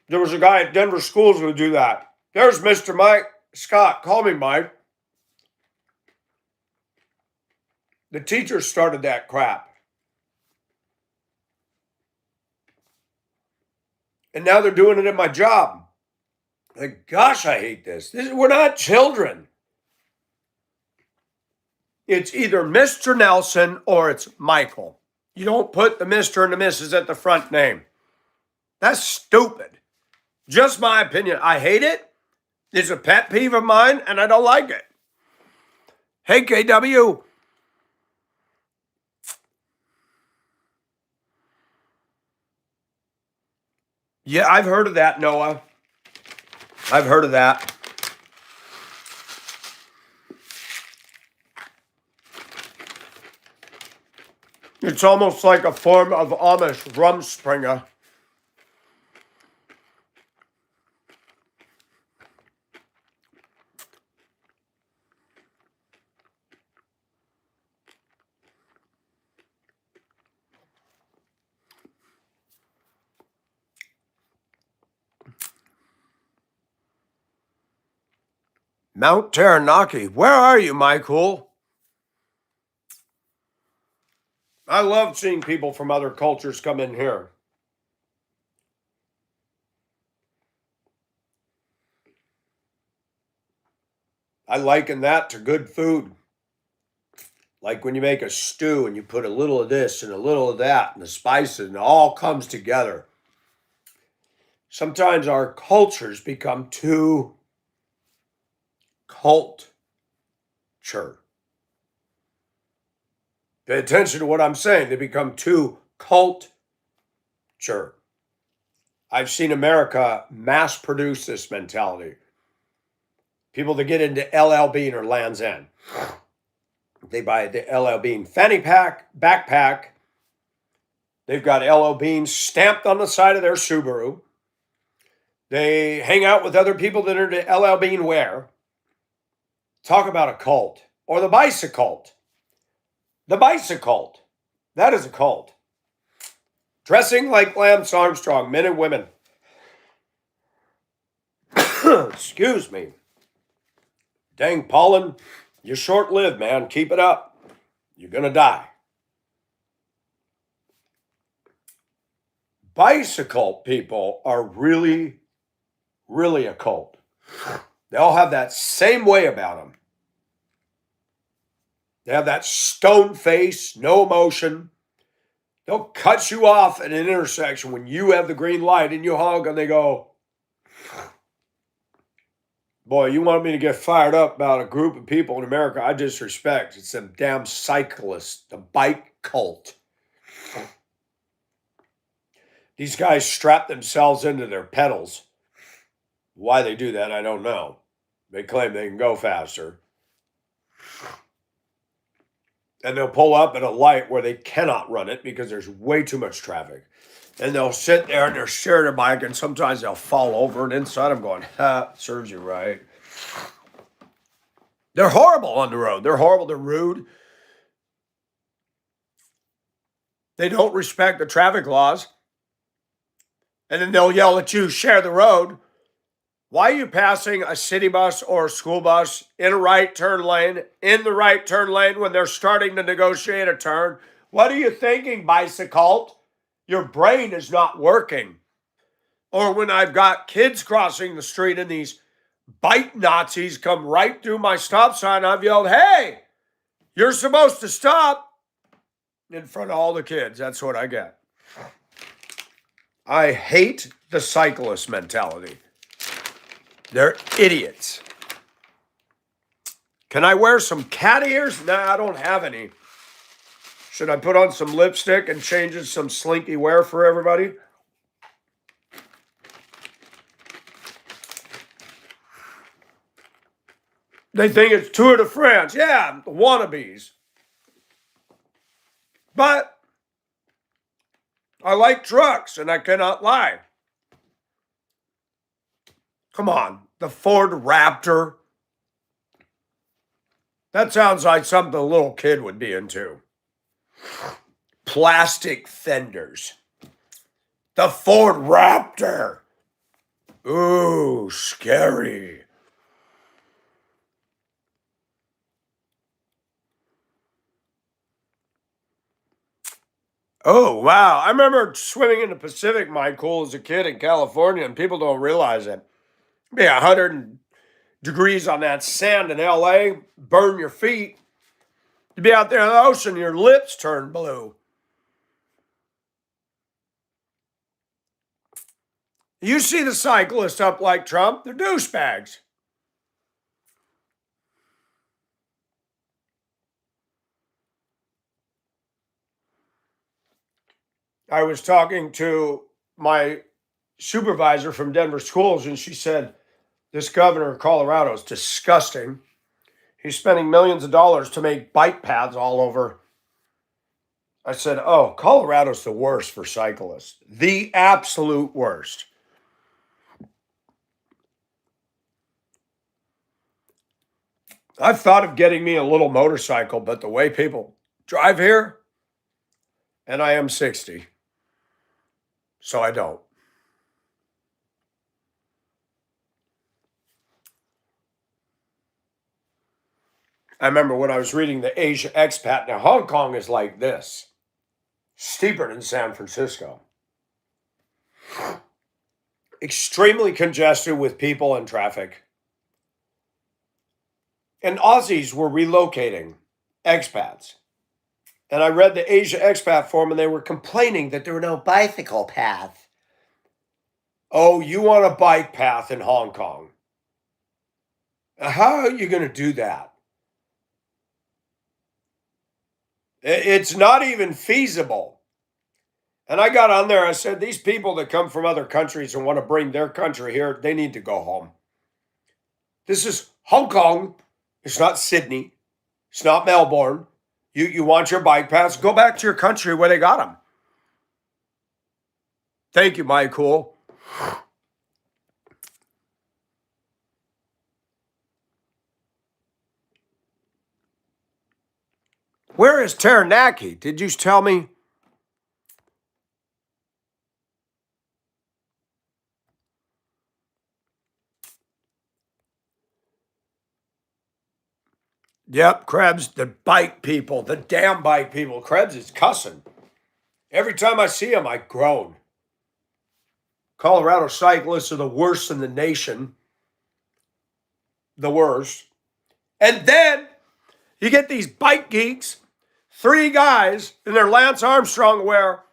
Speaker 1: There was a guy at Denver schools who would do that. There's Mr. Mike Scott. Call me Mike. The teachers started that crap. And now they're doing it at my job. Like, gosh, I hate this. We're not children. It's either Mr. Nelson or it's Michael. You don't put the Mr. and the Mrs. at the front name. That's stupid. Just my opinion. I hate it. It's a pet peeve of mine, and I don't like it. Hey, KW. Yeah, I've heard of that, Noah. I've heard of that. It's almost like a form of Amish Rumspringa. Mount Taranaki. Where are you, Michael? I love seeing people from other cultures come in here. I liken that to good food. Like when you make a stew and you put a little of this and a little of that and the spices and it all comes together. Sometimes our cultures become too culture. Pay attention to what I'm saying. They become too culture. I've seen America mass produce this mentality. People that get into LL Bean or Land's End, they buy the LL Bean fanny pack, backpack. They've got LL Bean stamped on the side of their Subaru. They hang out with other people that are into LL Bean wear. Talk about a cult. Or the bicycle. The bicycle. That is a cult. Dressing like Lance Armstrong, men and women. Excuse me. Dang pollen, you're short-lived, man. Keep it up. You're going to die. Bicycle people are really, really a cult. They all have that same way about them. They have that stone face, no emotion. They'll cut you off at an intersection when you have the green light and you honk and they go, boy, you want me to get fired up about a group of people in America I disrespect. It's them damn cyclists, the bike cult. These guys strap themselves into their pedals. Why they do that, I don't know. They claim they can go faster. And they'll pull up at a light where they cannot run it because there's way too much traffic. And they'll sit there and they're sharing a bike, and sometimes they'll fall over, and inside I'm going, serves you right. They're horrible on the road. They're horrible. They're rude. They don't respect the traffic laws. And then they'll yell at you, share the road. Why are you passing a city bus or a school bus in a right turn lane, in the right turn lane when they're starting to negotiate a turn? What are you thinking, bicycle? Your brain is not working. Or when I've got kids crossing the street and these bike Nazis come right through my stop sign, I've yelled, hey, you're supposed to stop in front of all the kids. That's what I get. I hate the cyclist mentality. They're idiots. Can I wear some cat ears? Nah, I don't have any. Should I put on some lipstick and change it some slinky wear for everybody? They think it's Tour de France. Yeah, the wannabes. But I like trucks, and I cannot lie. Come on, the Ford Raptor. That sounds like something a little kid would be into. Plastic fenders. The Ford Raptor. Ooh, scary. Oh, wow. I remember swimming in the Pacific, my cool as a kid in California, and people don't realize it. Be 100 degrees on that sand in LA, burn your feet. To be out there in the ocean, your lips turn blue. You see the cyclists up like Trump, they're douchebags. I was talking to my supervisor from Denver schools, and she said, this governor of Colorado is disgusting. He's spending millions of dollars to make bike paths all over. I said, oh, Colorado's the worst for cyclists. The absolute worst. I've thought of getting me a little motorcycle, but the way people drive here, and I am 60, so I don't. I remember when I was reading the Asia expat. Now, Hong Kong is like this, steeper than San Francisco. Extremely congested with people and traffic. And Aussies were relocating, expats. And I read the Asia expat forum, and they were complaining that there were no bicycle paths. Oh, you want a bike path in Hong Kong? How are you going to do that? It's not even feasible. And I got on there, I said, these people that come from other countries and want to bring their country here, they need to go home. This is Hong Kong. It's not Sydney. It's not Melbourne. You want your bike pass? Go back to your country where they got them. Thank you, Michael. Where is Taranaki? Did you tell me? Yep, Krebs, the bike people, the damn bike people. Krebs is cussing. Every time I see him, I groan. Colorado cyclists are the worst in the nation. The worst. And then you get these bike geeks, 3 guys in their Lance Armstrong wear.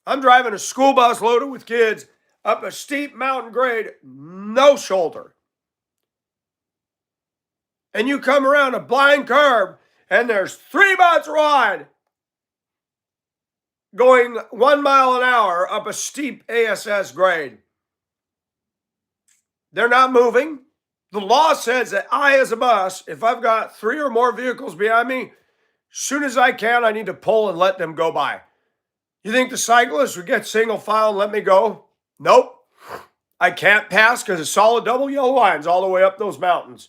Speaker 1: I'm driving a school bus loaded with kids up a steep mountain grade, no shoulder. And you come around a blind curve and there's 3 butts wide going 1 mile an hour up a steep ASS grade. They're not moving. The law says that I, as a bus, if I've got 3 or more vehicles behind me, as soon as I can, I need to pull and let them go by. You think the cyclists would get single file and let me go? Nope. I can't pass because it's solid double yellow lines all the way up those mountains.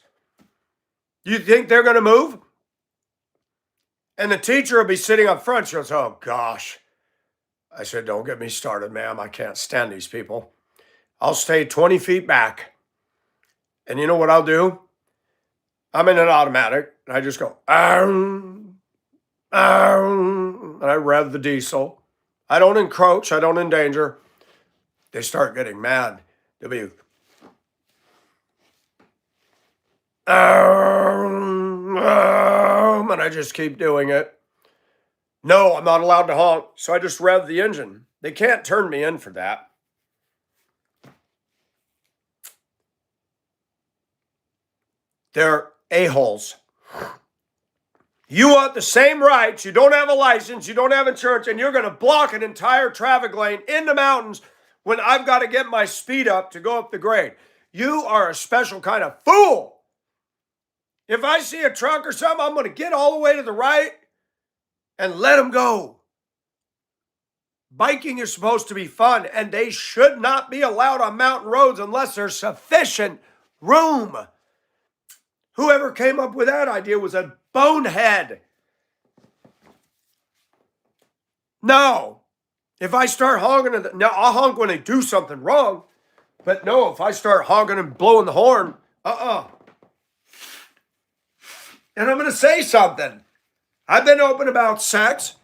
Speaker 1: You think they're going to move? And the teacher will be sitting up front. She goes, oh, gosh. I said, don't get me started, ma'am. I can't stand these people. I'll stay 20 feet back. And you know what I'll do? I'm in an automatic. And I just go, and I rev the diesel. I don't encroach. I don't endanger. They start getting mad. They'll be, and I just keep doing it. No, I'm not allowed to honk, so I just rev the engine. They can't turn me in for that. They're a-holes. You want the same rights, you don't have a license, you don't have insurance, and you're going to block an entire traffic lane in the mountains when I've got to get my speed up to go up the grade. You are a special kind of fool. If I see a truck or something, I'm going to get all the way to the right and let them go. Biking is supposed to be fun, and they should not be allowed on mountain roads unless there's sufficient room. Whoever came up with that idea was a bonehead. No. If I start honking, now I'll honk when they do something wrong, but no, if I start honking and blowing the horn, And I'm going to say something. I've been open about sex.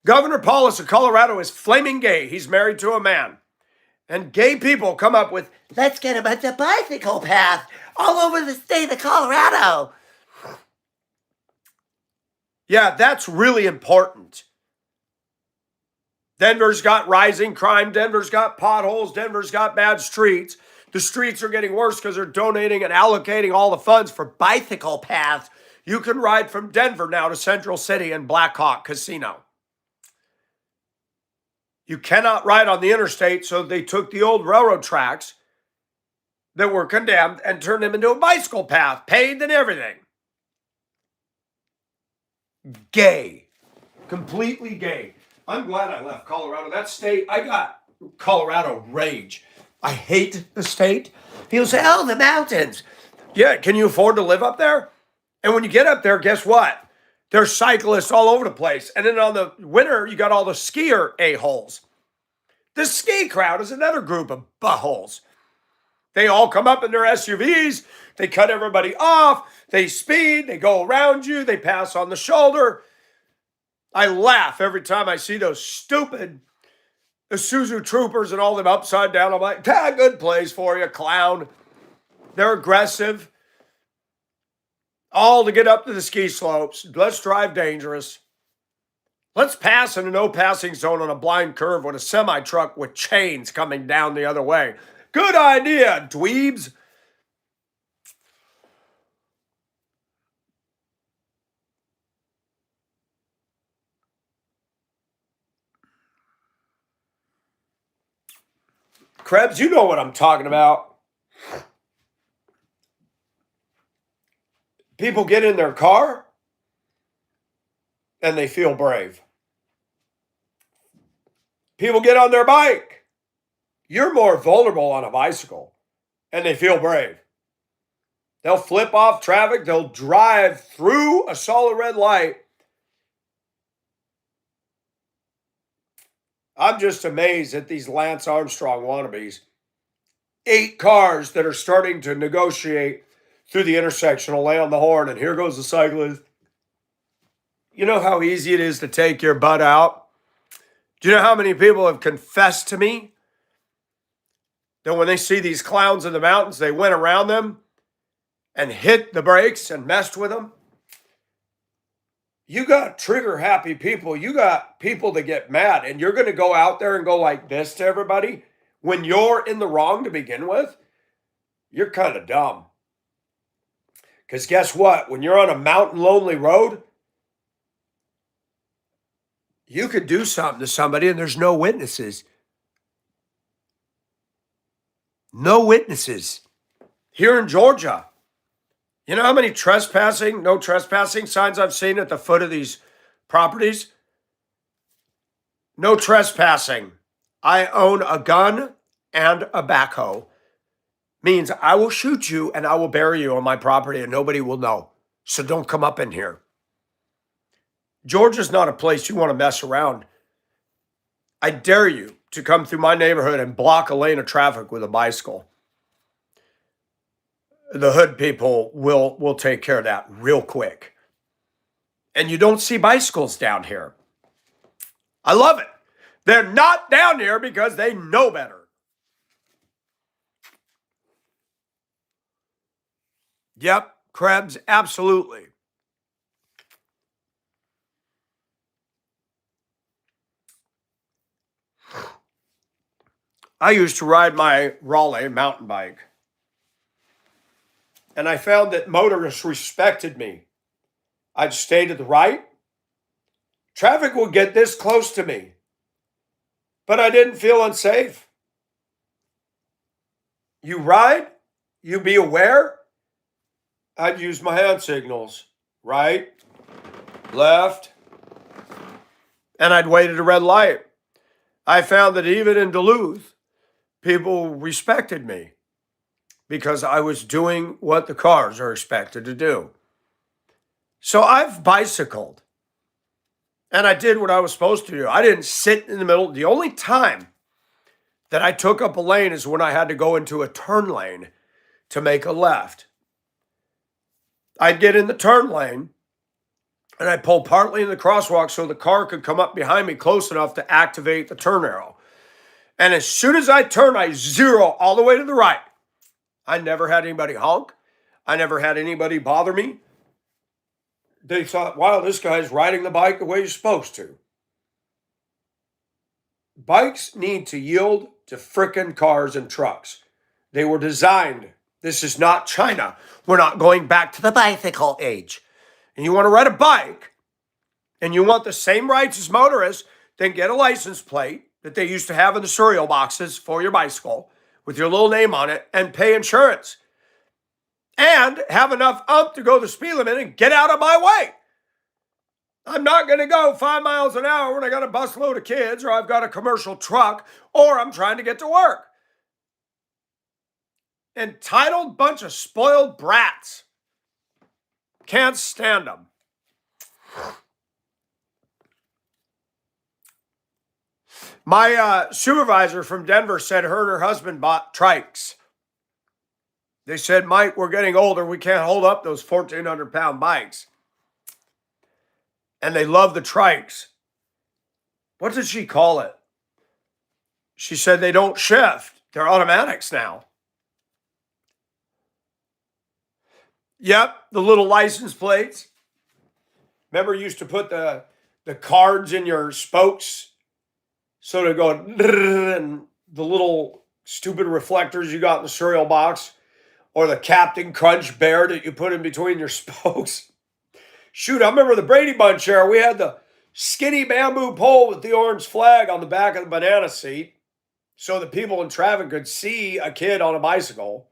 Speaker 1: Governor Paulus of Colorado is flaming gay. He's married to a man. And gay people come up with, let's get a bunch of bicycle paths all over the state of Colorado. Yeah, that's really important. Denver's got rising crime. Denver's got potholes. Denver's got bad streets. The streets are getting worse because they're donating and allocating all the funds for bicycle paths. You can ride from Denver now to Central City and Black Hawk Casino. You cannot ride on the interstate, so they took the old railroad tracks that were condemned and turned them into a bicycle path, paved and everything. Gay. Completely gay. I'm glad I left Colorado. That state, I got Colorado rage. I hate the state. People say, oh, the mountains. Yeah, can you afford to live up there? And when you get up there, guess what? There's cyclists all over the place. And then on the winter, you got all the skier a-holes. The ski crowd is another group of buttholes. They all come up in their SUVs. They cut everybody off. They speed. They go around you. They pass on the shoulder. I laugh every time I see those stupid Isuzu troopers and all them upside down. I'm like, good place for you, clown. They're aggressive. All to get up to the ski slopes. Let's drive dangerous. Let's pass in a no passing zone on a blind curve with a semi-truck with chains coming down the other way. Good idea, dweebs. Krebs, you know what I'm talking about. People get in their car and they feel brave. People get on their bike. You're more vulnerable on a bicycle and they feel brave. They'll flip off traffic. They'll drive through a solid red light. I'm just amazed at these Lance Armstrong wannabes. 8 cars that are starting to negotiate through the intersection will lay on the horn, and here goes the cyclist. You know how easy it is to take your butt out? Do you know how many people have confessed to me that when they see these clowns in the mountains, they went around them and hit the brakes and messed with them? You got trigger happy people. You got people that get mad, and you're going to go out there and go like this to everybody when you're in the wrong to begin with? You're kind of dumb. Because guess what? When you're on a mountain lonely road, you could do something to somebody and there's no witnesses. No witnesses. Here in Georgia, you know how many no trespassing signs I've seen at the foot of these properties? No trespassing. I own a gun and a backhoe. Means I will shoot you and I will bury you on my property and nobody will know. So don't come up in here. Georgia's not a place you want to mess around. I dare you to come through my neighborhood and block a lane of traffic with a bicycle. The hood people will take care of that real quick. And you don't see bicycles down here. I love it. They're not down here because they know better. Yep, Krebs, absolutely. I used to ride my Raleigh mountain bike. And I found that motorists respected me. I'd stay to the right. Traffic would get this close to me. But I didn't feel unsafe. You ride, you be aware. I'd use my hand signals. Right, left, and I'd wait at a red light. I found that even in Duluth, people respected me because I was doing what the cars are expected to do. So I've bicycled, and I did what I was supposed to do. I didn't sit in the middle. The only time that I took up a lane is when I had to go into a turn lane to make a left. I'd get in the turn lane, and I'd pull partly in the crosswalk so the car could come up behind me close enough to activate the turn arrow. And as soon as I turn, I zero all the way to the right. I never had anybody honk. I never had anybody bother me. They thought, wow, this guy's riding the bike the way you're supposed to. Bikes need to yield to frickin' cars and trucks. They were designed. This is not China. We're not going back to the bicycle age. And you want to ride a bike, and you want the same rights as motorists, then get a license plate that they used to have in the cereal boxes for your bicycle with your little name on it and pay insurance. And have enough to go the speed limit and get out of my way. I'm not going to go 5 miles an hour when I got a busload of kids or I've got a commercial truck or I'm trying to get to work. Entitled bunch of spoiled brats. Can't stand them. My supervisor from Denver said her and her husband bought trikes. They said, Mike, we're getting older. We can't hold up those 1,400-pound bikes. And they love the trikes. What did she call it? She said they don't shift. They're automatics now. Yep, the little license plates. Remember you used to put the cards in your spokes so to go and the little stupid reflectors you got in the cereal box or the Captain Crunch bear that you put in between your spokes. Shoot, I remember the Brady Bunch era. We had the skinny bamboo pole with the orange flag on the back of the banana seat. so the people in traffic could see a kid on a bicycle.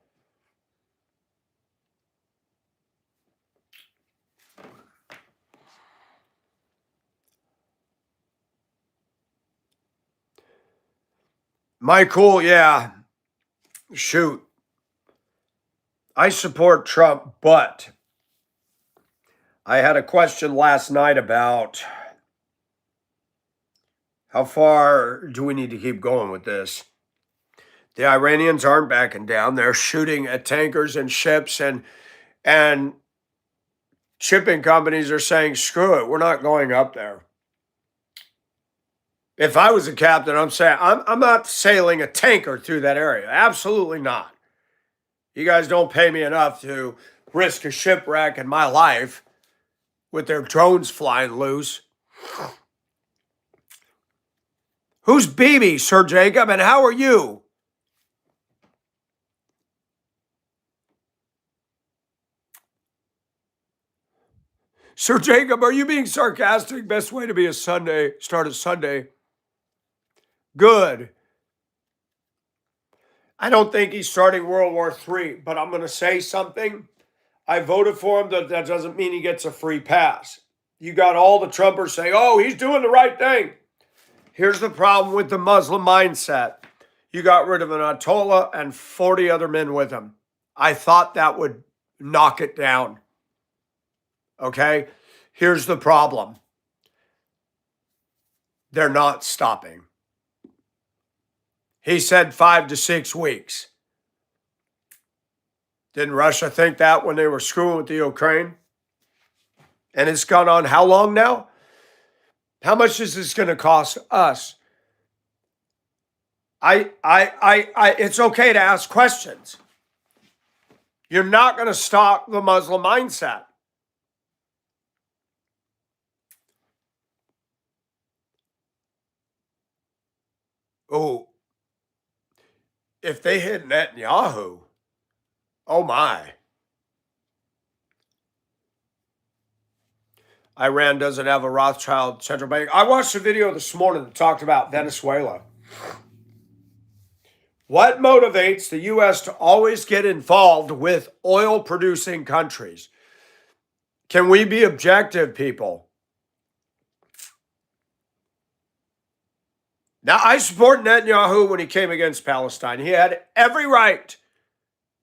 Speaker 1: Michael, yeah, shoot. I support Trump, but I had a question last night about how far do we need to keep going with this? The Iranians aren't backing down. They're shooting at tankers and ships, and shipping companies are saying, screw it, we're not going up there. If I was a captain, I'm saying, I'm not sailing a tanker through that area. Absolutely not. You guys don't pay me enough to risk a shipwreck in my life with their drones flying loose. Who's BB, Sir Jacob, and how are you? Sir Jacob, are you being sarcastic? Best way to be start a Sunday. Good. I don't think he's starting World War III, but I'm going to say something. I voted for him. That doesn't mean he gets a free pass. You got all the Trumpers saying, oh, he's doing the right thing. Here's the problem with the Muslim mindset. You got rid of an Ayatollah and 40 other men with him. I thought that would knock it down. Okay? Here's the problem. They're not stopping. He said 5 to 6 weeks. Didn't Russia think that when they were screwing with the Ukraine? And it's gone on how long now? How much is this going to cost us? It's okay to ask questions. You're not going to stop the Muslim mindset. Oh, if they hit Netanyahu, oh my. Iran doesn't have a Rothschild central bank. I watched a video this morning that talked about Venezuela. What motivates the U.S. to always get involved with oil-producing countries? Can we be objective, people? Now, I support Netanyahu when he came against Palestine. He had every right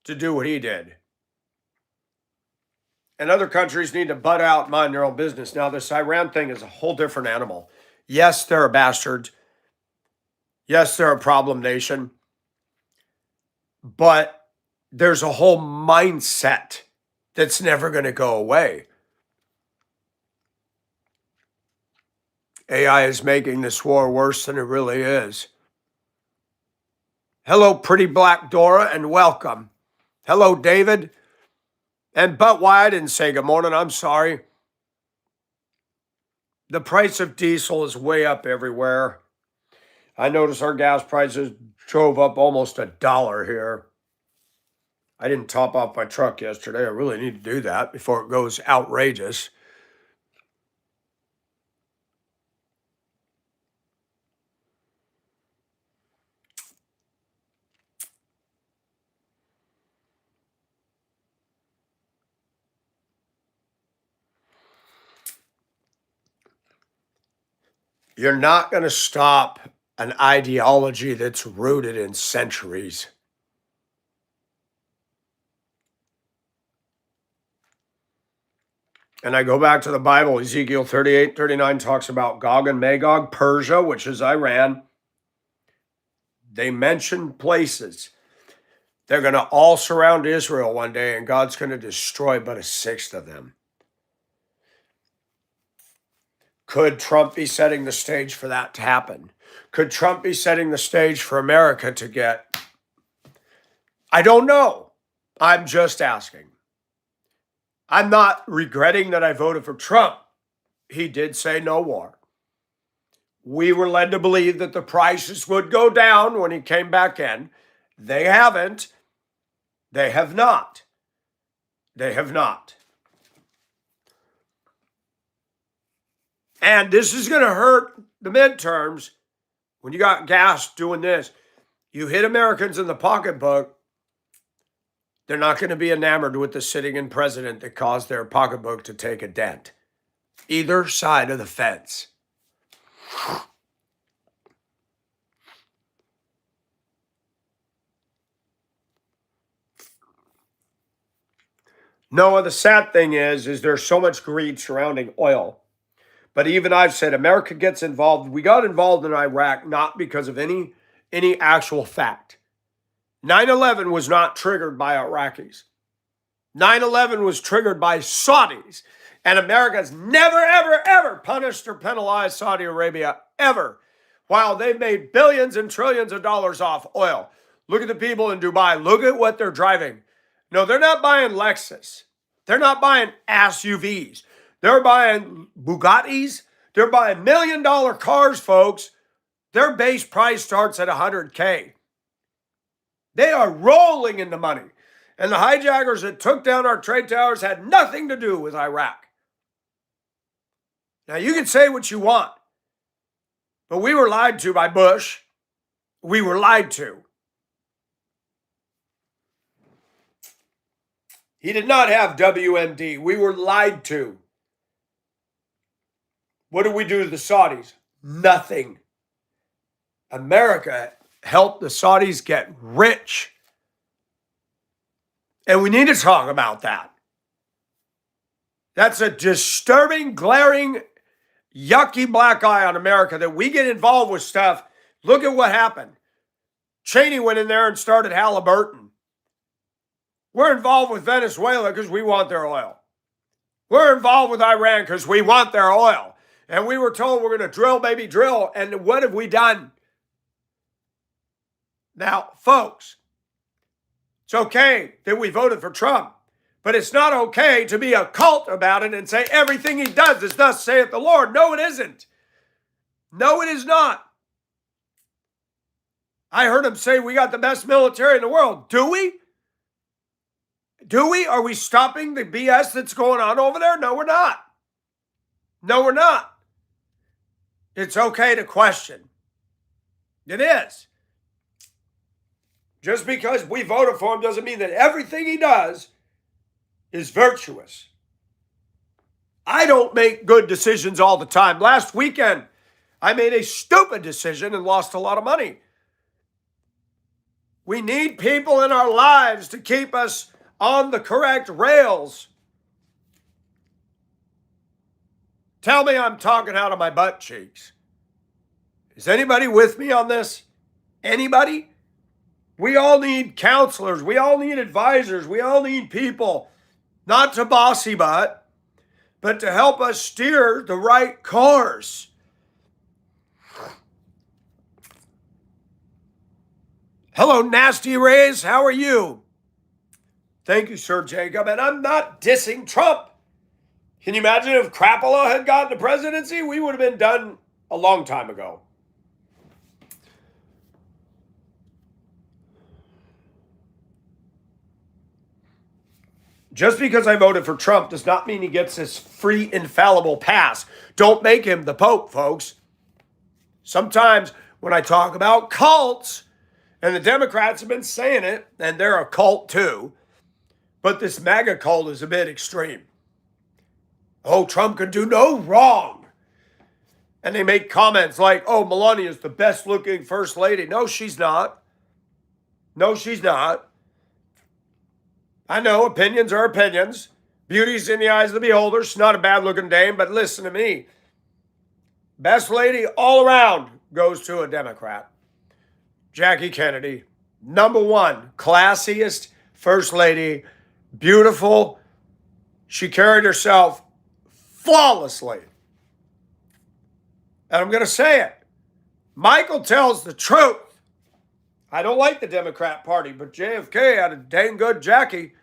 Speaker 1: to do what he did. And other countries need to butt out, mind their own business. Now, this Iran thing is a whole different animal. Yes, they're a bastard. Yes, they're a problem nation. But there's a whole mindset that's never going to go away. AI is making this war worse than it really is. Hello, pretty black Dora, and welcome. Hello, David. And but why I didn't say good morning, I'm sorry. The price of diesel is way up everywhere. I noticed our gas prices drove up almost $1 here. I didn't top off my truck yesterday. I really need to do that before it goes outrageous. You're not going to stop an ideology that's rooted in centuries. And I go back to the Bible. Ezekiel 38:39 talks about Gog and Magog, Persia, which is Iran. They mention places. They're going to all surround Israel one day, and God's going to destroy but a sixth of them. Could Trump be setting the stage for that to happen? Could Trump be setting the stage for America to get? I don't know. I'm just asking. I'm not regretting that I voted for Trump. He did say no war. We were led to believe that the prices would go down when he came back in. They haven't. They have not. They have not. And this is going to hurt the midterms when you got gas doing this. You hit Americans in the pocketbook, they're not going to be enamored with the sitting-in president that caused their pocketbook to take a dent. Either side of the fence. Noah, the sad thing is there's so much greed surrounding oil. But even I've said America gets involved. We got involved in Iraq not because of any actual fact. 9/11 was not triggered by Iraqis. 9/11 was triggered by Saudis. And America's never, ever, ever punished or penalized Saudi Arabia, ever, while they've made billions and trillions of dollars off oil. Look at the people in Dubai. Look at what they're driving. No, they're not buying Lexus. They're not buying SUVs. They're buying Bugattis. They're buying $1 million cars, folks. Their base price starts at $100K. They are rolling in the money. And the hijackers that took down our trade towers had nothing to do with Iraq. Now, you can say what you want, but we were lied to by Bush. We were lied to. He did not have WMD. We were lied to. What did we do to the Saudis? Nothing. America helped the Saudis get rich. And we need to talk about that. That's a disturbing, glaring, yucky black eye on America that we get involved with stuff. Look at what happened. Cheney went in there and started Halliburton. We're involved with Venezuela because we want their oil. We're involved with Iran because we want their oil. And we were told we're going to drill, baby, drill. And what have we done? Now, folks, it's okay that we voted for Trump, but it's not okay to be a cult about it and say everything he does is thus saith the Lord. No, it isn't. No, it is not. I heard him say we got the best military in the world. Do we? Do we? Are we stopping the BS that's going on over there? No, we're not. No, we're not. It's okay to question. It is. Just because we voted for him doesn't mean that everything he does is virtuous. I don't make good decisions all the time. Last weekend, I made a stupid decision and lost a lot of money. We need people in our lives to keep us on the correct rails. Tell me I'm talking out of my butt cheeks. Is anybody with me on this? Anybody? We all need counselors. We all need advisors. We all need people, not to bossy butt, but to help us steer the right course. Hello, Nasty Rays. How are you? Thank you, Sir Jacob. And I'm not dissing Trump. Can you imagine if Crapola had gotten the presidency? We would have been done a long time ago. Just because I voted for Trump does not mean he gets this free, infallible pass. Don't make him the Pope, folks. Sometimes when I talk about cults, and the Democrats have been saying it, and they're a cult too, but this MAGA cult is a bit extreme. Oh, Trump can do no wrong. And they make comments like, oh, Melania is the best looking first lady. No, she's not. No, she's not. I know opinions are opinions. Beauty's in the eyes of the beholder. She's not a bad looking dame, but listen to me. Best lady all around goes to a Democrat. Jackie Kennedy, #1, classiest first lady, beautiful. She carried herself flawlessly. And I'm going to say it. Michael tells the truth. I don't like the Democrat Party, but JFK had a dang good Jackie.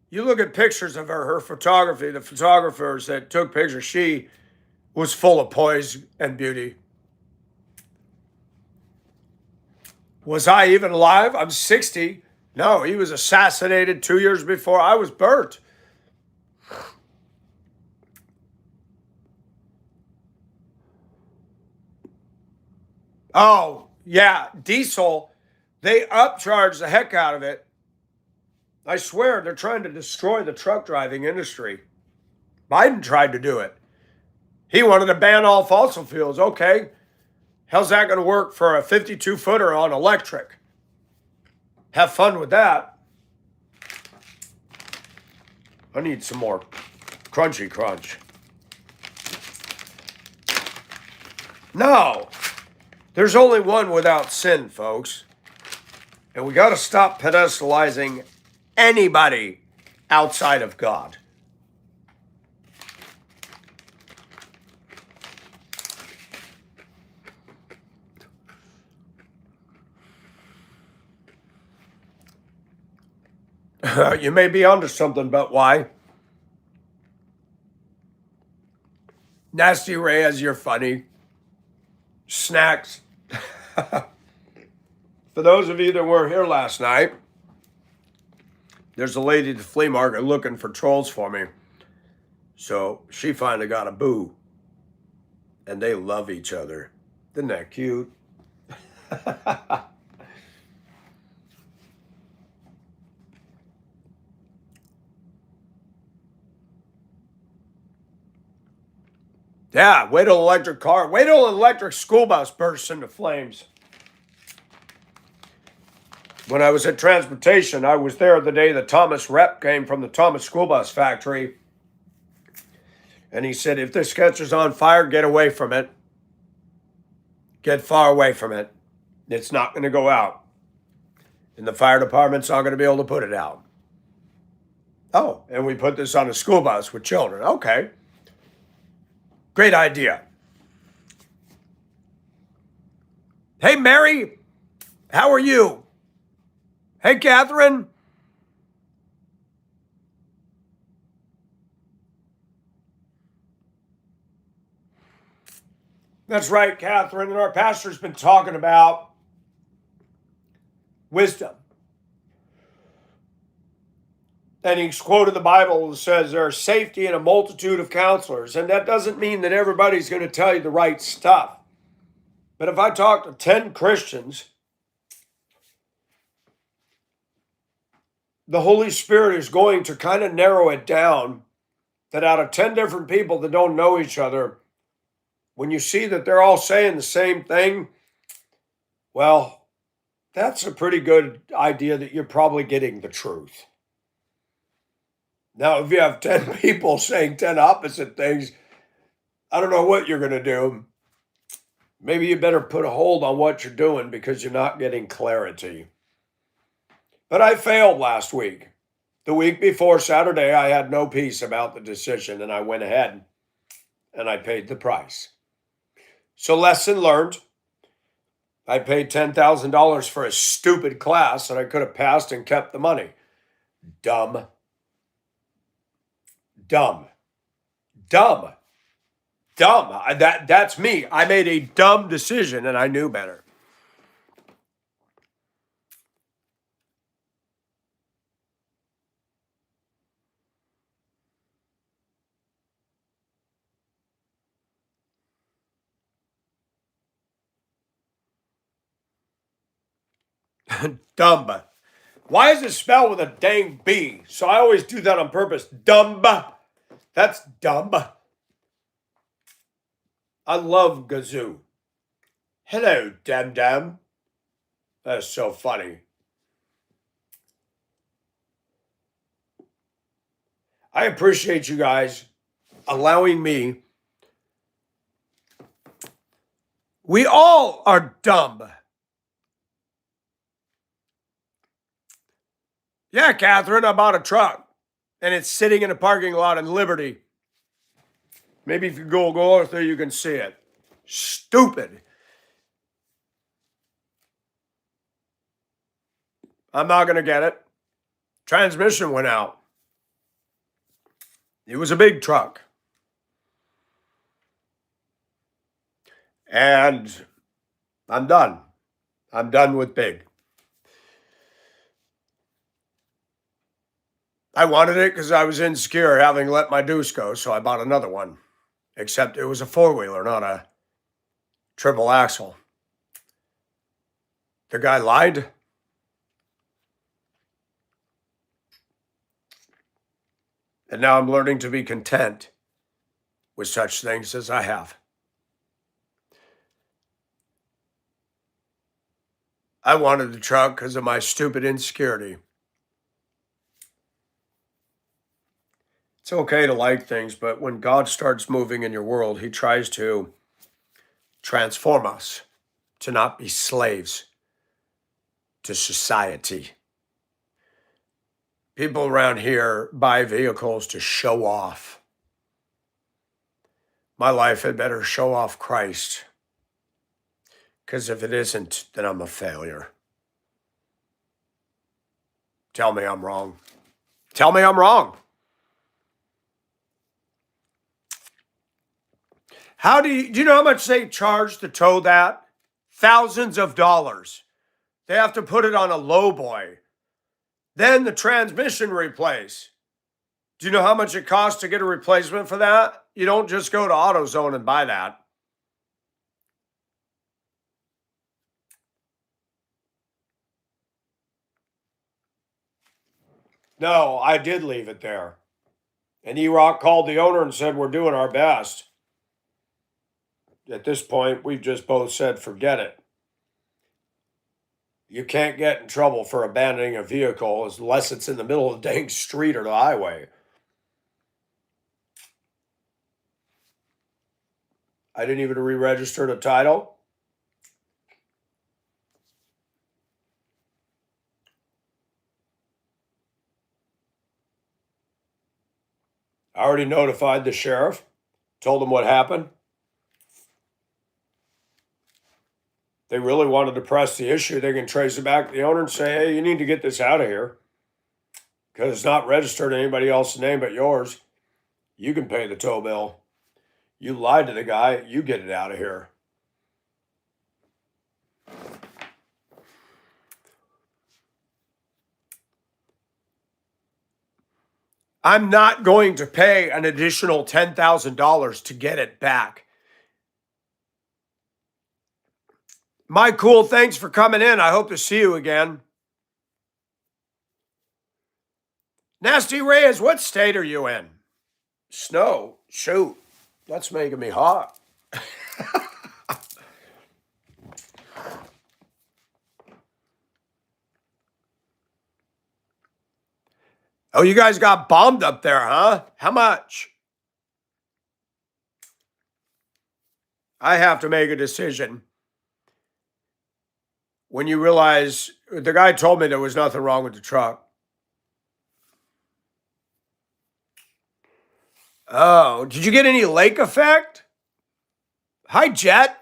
Speaker 1: You look at pictures of her photography, the photographers that took pictures, she was full of poise and beauty. Was I even alive? I'm 60. No, he was assassinated 2 years before I was birthed. Oh, yeah, diesel. They upcharge the heck out of it. I swear they're trying to destroy the truck driving industry. Biden tried to do it. He wanted to ban all fossil fuels. Okay. How's that going to work for a 52 footer on electric? Have fun with that. I need some more crunchy crunch. No, there's only one without sin, folks. And we got to stop pedestalizing anybody outside of God. You may be onto something, but why? Nasty Reyes, you're funny. Snacks. For those of you that were here last night, there's a lady at the flea market looking for trolls for me. So she finally got a boo. And they love each other. Isn't that cute? Yeah, wait till electric car. Wait till an electric school bus bursts into flames. When I was at transportation, I was there the day the Thomas rep came from the Thomas school bus factory. And he said, if this catches on fire, get away from it. Get far away from it. It's not going to go out. And the fire department's not going to be able to put it out. Oh, and we put this on a school bus with children. Okay. Great idea. Hey, Mary, how are you? Hey, Catherine. That's right, Catherine. And our pastor's been talking about wisdom. And he's quoted the Bible that says there's safety in a multitude of counselors. And that doesn't mean that everybody's going to tell you the right stuff. But if I talk to 10 Christians, the Holy Spirit is going to kind of narrow it down that out of 10 different people that don't know each other, when you see that they're all saying the same thing, well, that's a pretty good idea that you're probably getting the truth. Now, if you have 10 people saying 10 opposite things, I don't know what you're going to do. Maybe you better put a hold on what you're doing because you're not getting clarity. But I failed last week. The week before Saturday, I had no peace about the decision, and I went ahead and I paid the price. So lesson learned. I paid $10,000 for a stupid class that I could have passed and kept the money. Dumb. That's me. I made a dumb decision and I knew better. Dumb. Why is it spelled with a dang B? So I always do that on purpose. Dumb. That's dumb. I love Gazoo. Hello, Dam Dam. That's so funny. I appreciate you guys allowing me. We all are dumb. Yeah, Catherine, I bought a truck and it's sitting in a parking lot in Liberty. Maybe if you go out there, you can see it. Stupid. I'm not going to get it. Transmission went out. It was a big truck. And I'm done. I'm done with big. I wanted it because I was insecure having let my deuce go, so I bought another one. Except it was a four-wheeler, not a triple axle. The guy lied. And now I'm learning to be content with such things as I have. I wanted the truck because of my stupid insecurity. It's okay to like things, but when God starts moving in your world, he tries to transform us to not be slaves to society. People around here buy vehicles to show off. My life had better show off Christ, because if it isn't, then I'm a failure. Tell me I'm wrong. Tell me I'm wrong. Do you know how much they charge to tow that? Thousands of dollars. They have to put it on a lowboy. Then the transmission replace. Do you know how much it costs to get a replacement for that? You don't just go to AutoZone and buy that. No, I did leave it there. And E-Rock called the owner and said, we're doing our best. At this point, we've just both said, forget it. You can't get in trouble for abandoning a vehicle unless it's in the middle of the dang street or the highway. I didn't even re-register the title. I already notified the sheriff, told him what happened. They really wanted to press the issue. They can trace it back to the owner and say, hey, you need to get this out of here because it's not registered in anybody else's name but yours. You can pay the tow bill. You lied to the guy. You get it out of here. I'm not going to pay an additional $10,000 to get it back. My cool, thanks for coming in. I hope to see you again. Nasty Reyes, what state are you in? Snow. Shoot, that's making me hot. Oh, you guys got bombed up there, huh? How much? I have to make a decision. When you realize, the guy told me there was nothing wrong with the truck. Oh, did you get any lake effect? Hi, Jet.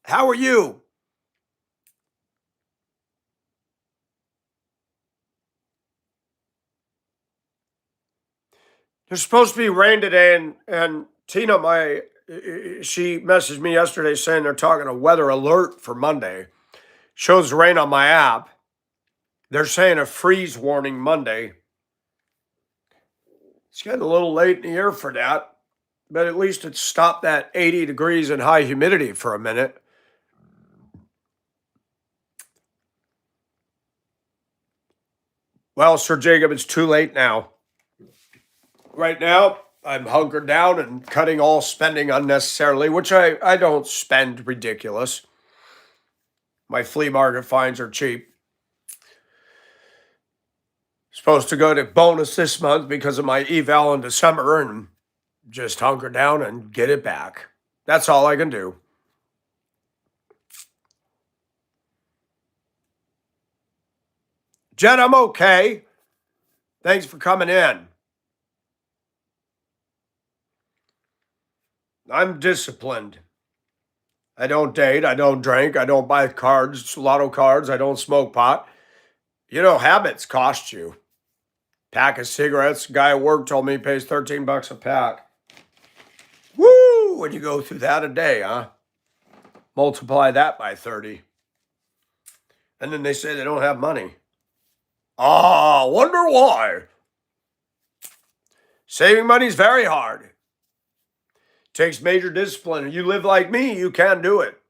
Speaker 1: How are you? There's supposed to be rain today, and Tina, she messaged me yesterday saying they're talking a weather alert for Monday. Shows rain on my app. They're saying a freeze warning Monday. It's getting a little late in the year for that, but at least it stopped that 80 degrees and high humidity for a minute. Well, Sir Jacob, it's too late now. Right now, I'm hunkered down and cutting all spending unnecessarily, which I don't spend ridiculous. My flea market finds are cheap. Supposed to go to bonus this month because of my eval in December and just hunker down and get it back. That's all I can do. Jen, I'm okay. Thanks for coming in. I'm disciplined. I don't date. I don't drink. I don't buy cards, lotto cards. I don't smoke pot. You know, habits cost you. Pack of cigarettes. Guy at work told me he pays $13 a pack. Woo! When you go through that a day, huh? Multiply that by 30. And then they say they don't have money. Ah, wonder why. Saving money is very hard. Takes major discipline. You live like me, you can do it.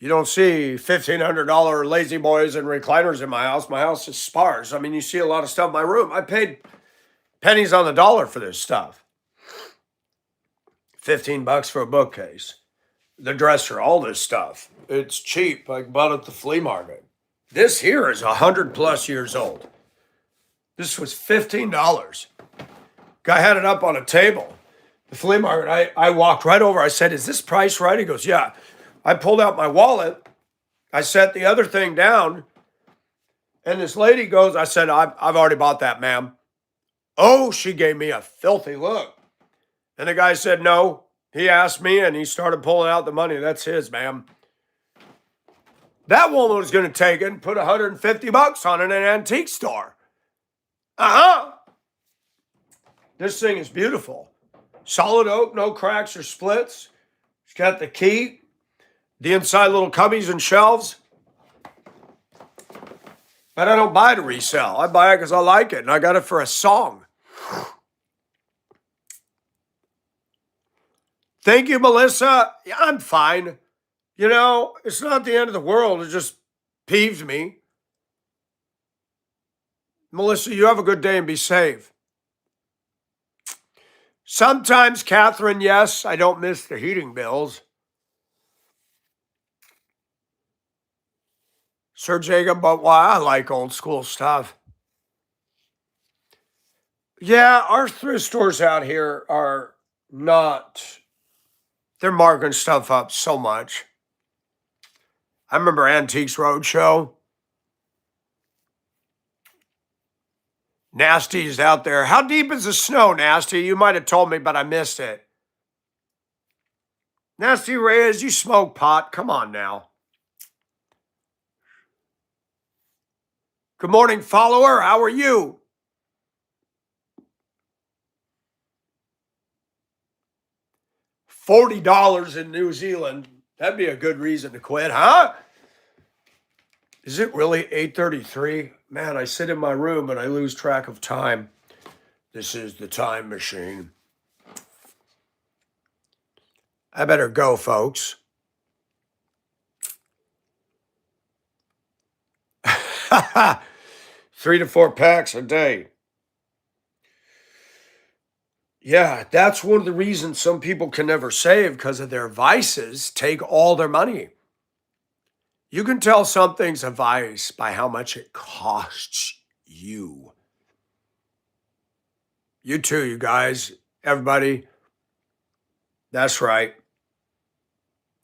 Speaker 1: You don't see $1,500 lazy boys and recliners in my house. My house is sparse. I mean, you see a lot of stuff in my room. I paid pennies on the dollar for this stuff. $15 for a bookcase, the dresser, all this stuff. It's cheap. I bought it at the flea market. This here is 100+ years old. This was $15. Guy had it up on a table. The flea market, I walked right over. I said, is this price right? He goes, yeah. I pulled out my wallet. I set the other thing down. And this lady goes, I said, I've already bought that, ma'am. Oh, she gave me a filthy look. And the guy said, no. He asked me and he started pulling out the money. That's his, ma'am. That woman was going to take it and put $150 on it in an antique store. This thing is beautiful. Solid oak, no cracks or splits. It's got the key, the inside little cubbies and shelves. But I don't buy it to resell. I buy it because I like it, and I got it for a song. Thank you, Melissa. Yeah, I'm fine. You know, it's not the end of the world. It just peeves me. Melissa, you have a good day and be safe. Sometimes, Catherine, yes, I don't miss the heating bills. Sir Jacob, but why? I like old school stuff. Yeah, our thrift stores out here are not, they're marking stuff up so much. I remember Antiques Roadshow. Nasty's out there. How deep is the snow, Nasty? You might have told me, but I missed it. Nasty Reyes, you smoke pot. Come on now. Good morning, follower. How are you? $40 in New Zealand. That'd be a good reason to quit, huh? Is it really 8:33? Man, I sit in my room and I lose track of time. This is the time machine. I better go, folks. 3 to 4 packs a day. Yeah, that's one of the reasons some people can never save, because of their vices take all their money. You can tell something's a vice by how much it costs you. You too, you guys, everybody. That's right.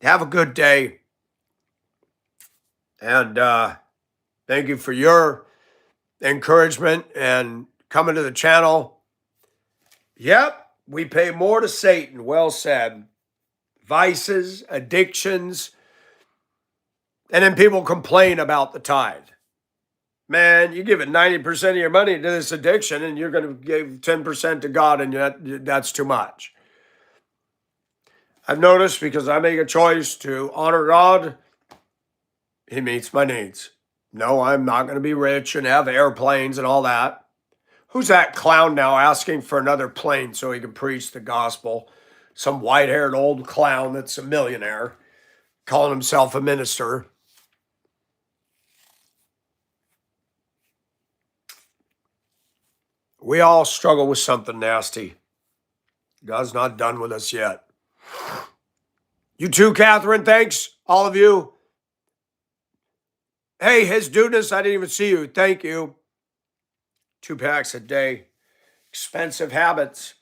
Speaker 1: Have a good day. And thank you for your encouragement and coming to the channel. Yep, we pay more to Satan. Well said. Vices, addictions, and then people complain about the tithe. Man, you give it 90% of your money to this addiction and you're going to give 10% to God, and that's too much. I've noticed, because I make a choice to honor God, He meets my needs. No, I'm not going to be rich and have airplanes and all that. Who's that clown now asking for another plane so he can preach the gospel? Some white-haired old clown that's a millionaire, calling himself a minister. We all struggle with something nasty. God's not done with us yet. You too, Catherine. Thanks, all of you. Hey, His Dudeness, I didn't even see you. Thank you. 2 packs a day. Expensive habits.